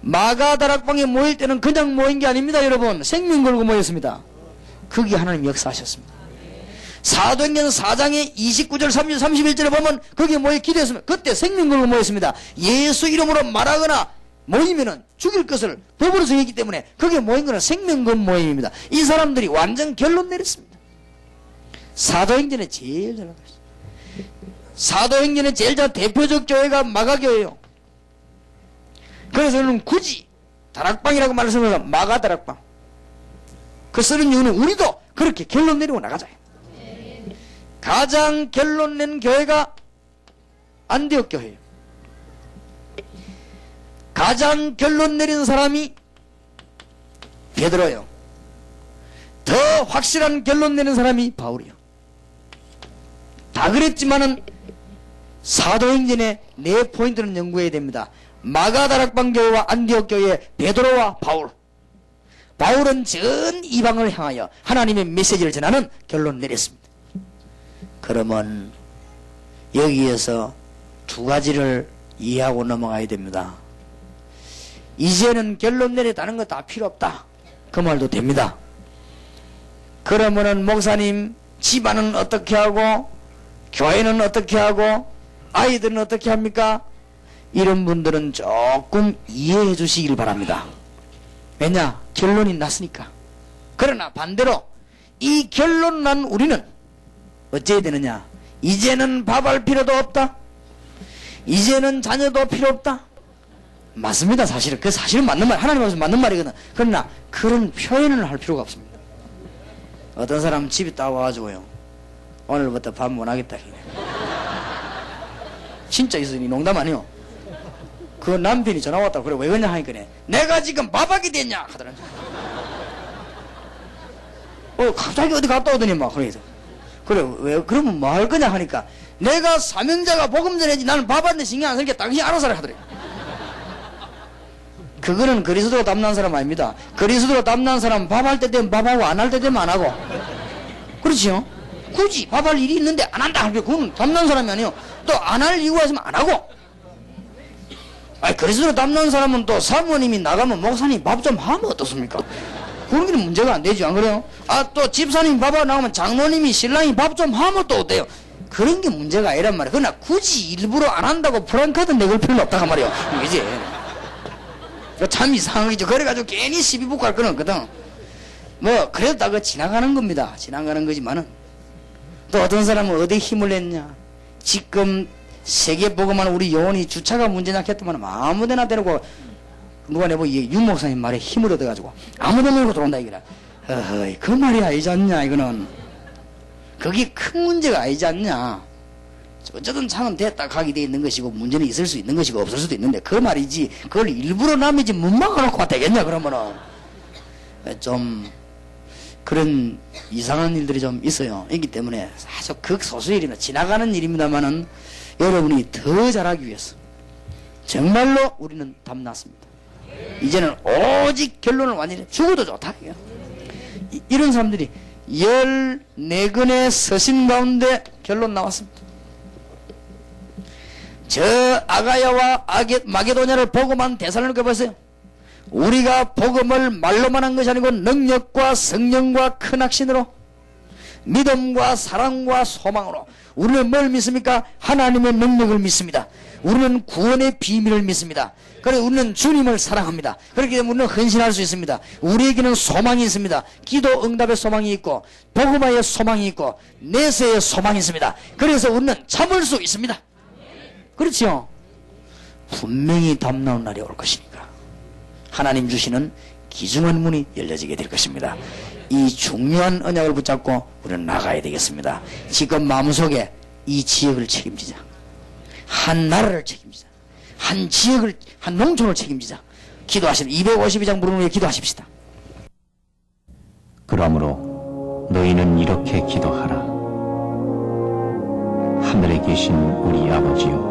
마가다락방에 모일 때는 그냥 모인 게 아닙니다. 여러분, 생명 걸고 모였습니다. 거기 하나님 역사하셨습니다. 사도행전 4장의 29절 30절 31절에 보면 거기에 모여 기도했습니다. 그때 생명 걸고 모였습니다. 예수 이름으로 말하거나 모이면은 죽일 것을 법으로 정했기 때문에 거기에 모인 것은 생명건 모임입니다. 이 사람들이 완전 결론 내렸습니다. 사도행전에 제일 잘 나갔어요. 사도행전에 제일 잘 대표적 교회가 마가교회예요. 그래서 저는 굳이 다락방이라고 말씀해서 마가다락방 그 쓰는 이유는 우리도 그렇게 결론 내리고 나가자. 가장 결론 낸 교회가 안디옥 교회예요. 가장 결론 내린 사람이 베드로예요. 더 확실한 결론 내는 사람이 바울이요. 다 그랬지만은 사도행전의 네 포인트는 연구해야 됩니다. 마가다락방 교회와 안디옥 교회의 베드로와 바울. 바울은 전 이방을 향하여 하나님의 메시지를 전하는 결론을 내렸습니다. 그러면 여기에서 두 가지를 이해하고 넘어가야 됩니다. 이제는 결론 내렸다는 거 다 필요 없다, 그 말도 됩니다. 그러면은 목사님, 집안은 어떻게 하고 교회는 어떻게 하고 아이들은 어떻게 합니까? 이런 분들은 조금 이해해 주시길 바랍니다. 왜냐? 결론이 났으니까. 그러나 반대로 이 결론 난 우리는 어찌해야 되느냐? 이제는 밥할 필요도 없다, 이제는 자녀도 필요 없다. 맞습니다. 사실은 그 사실은 맞는 말, 하나님 앞에서 맞는 말이거든. 그러나 그런 표현을 할 필요가 없습니다. 어떤 사람은 집에 딱 와가지고요, 오늘부터 밥 못하겠다. 진짜 있으니 농담 아니요. 그 남편이 전화 왔다고. 그래, 왜 그러냐 하니까 내가 지금 밥하게 됐냐 하더라. 갑자기 어디 갔다 오더니 막 그래서, 그래 왜 그러면 뭐 할 거냐 하니까 내가 사명자가 복음 전해야지 나는 밥하는데 신경 안 쓰니까 당신이 알아서 하더래. 그거는 그리스도로 담난 사람 아닙니다. 그리스도로 담난 사람은 밥할 때 되면 밥하고 안 할 때 되면 안 하고. 그렇지요? 굳이 밥할 일이 있는데 안 한다 하면 그건 담난 사람이 아니에요. 또 안 할 이유가 있으면 안 하고. 아니, 그리스도로 담난 사람은 또 사모님이 나가면 목사님 밥 좀 하면 어떻습니까? 그런 게 문제가 안 되죠, 안 그래요? 또 집사님 밥하고 나오면 장로님이 신랑이 밥 좀 하면 또 어때요? 그런 게 문제가 아니란 말이에요. 그러나 굳이 일부러 안 한다고 프랑카드 내걸 필요는 없다 그 말이에요. 이제 참 이상하죠. 그래가지고 괜히 시비붙고 할 건 없거든. 뭐 그래도 다 그 지나가는 겁니다. 지나가는 거지만은 또 어떤 사람은 어디에 힘을 냈냐, 지금 세계 보고만 우리 영혼이 주차가 문제냐 했더만 아무데나 데리고 누가 내보고 윤 목사님 말에 힘을 얻어가지고 아무데나 데리고 들어온다 이거라. 어허이, 그 말이 아니지 않냐. 이거는 그게 큰 문제가 아니지 않냐. 어쨌든 창은 됐다 가게 돼 있는 것이고 문제는 있을 수 있는 것이고 없을 수도 있는데 그 말이지 그걸 일부러 남의 집 문 막아놓고 되겠냐. 그러면은 좀 그런 이상한 일들이 좀 있어요. 있기 때문에 아주 극소수의 일입니다. 지나가는 일입니다만은 여러분이 더 잘하기 위해서 정말로 우리는 담났습니다. 이제는 오직 결론을 완전히 죽어도 좋다. 이런 사람들이 14건의 서신 가운데 결론 나왔습니다. 저 아가야와 마게도냐를 복음한 데살로니가 보세요. 우리가 복음을 말로만 한 것이 아니고 능력과 성령과 큰 확신으로 믿음과 사랑과 소망으로. 우리는 뭘 믿습니까? 하나님의 능력을 믿습니다. 우리는 구원의 비밀을 믿습니다. 그래서 우리는 주님을 사랑합니다. 그렇기 때문에 우리는 헌신할 수 있습니다. 우리에게는 소망이 있습니다. 기도 응답의 소망이 있고 복음화의 소망이 있고 내세의 소망이 있습니다. 그래서 우리는 참을 수 있습니다. 그렇죠? 분명히 담나온 날이 올 것이니까 하나님 주시는 귀중한 문이 열려지게 될 것입니다. 이 중요한 언약을 붙잡고 우리는 나가야 되겠습니다. 지금 마음속에 이 지역을 책임지자, 한 나라를 책임지자, 한 지역을, 한 농촌을 책임지자. 기도하시는 252장 부르는 후에 기도하십시다. 그러므로 너희는 이렇게 기도하라. 하늘에 계신 우리 아버지요,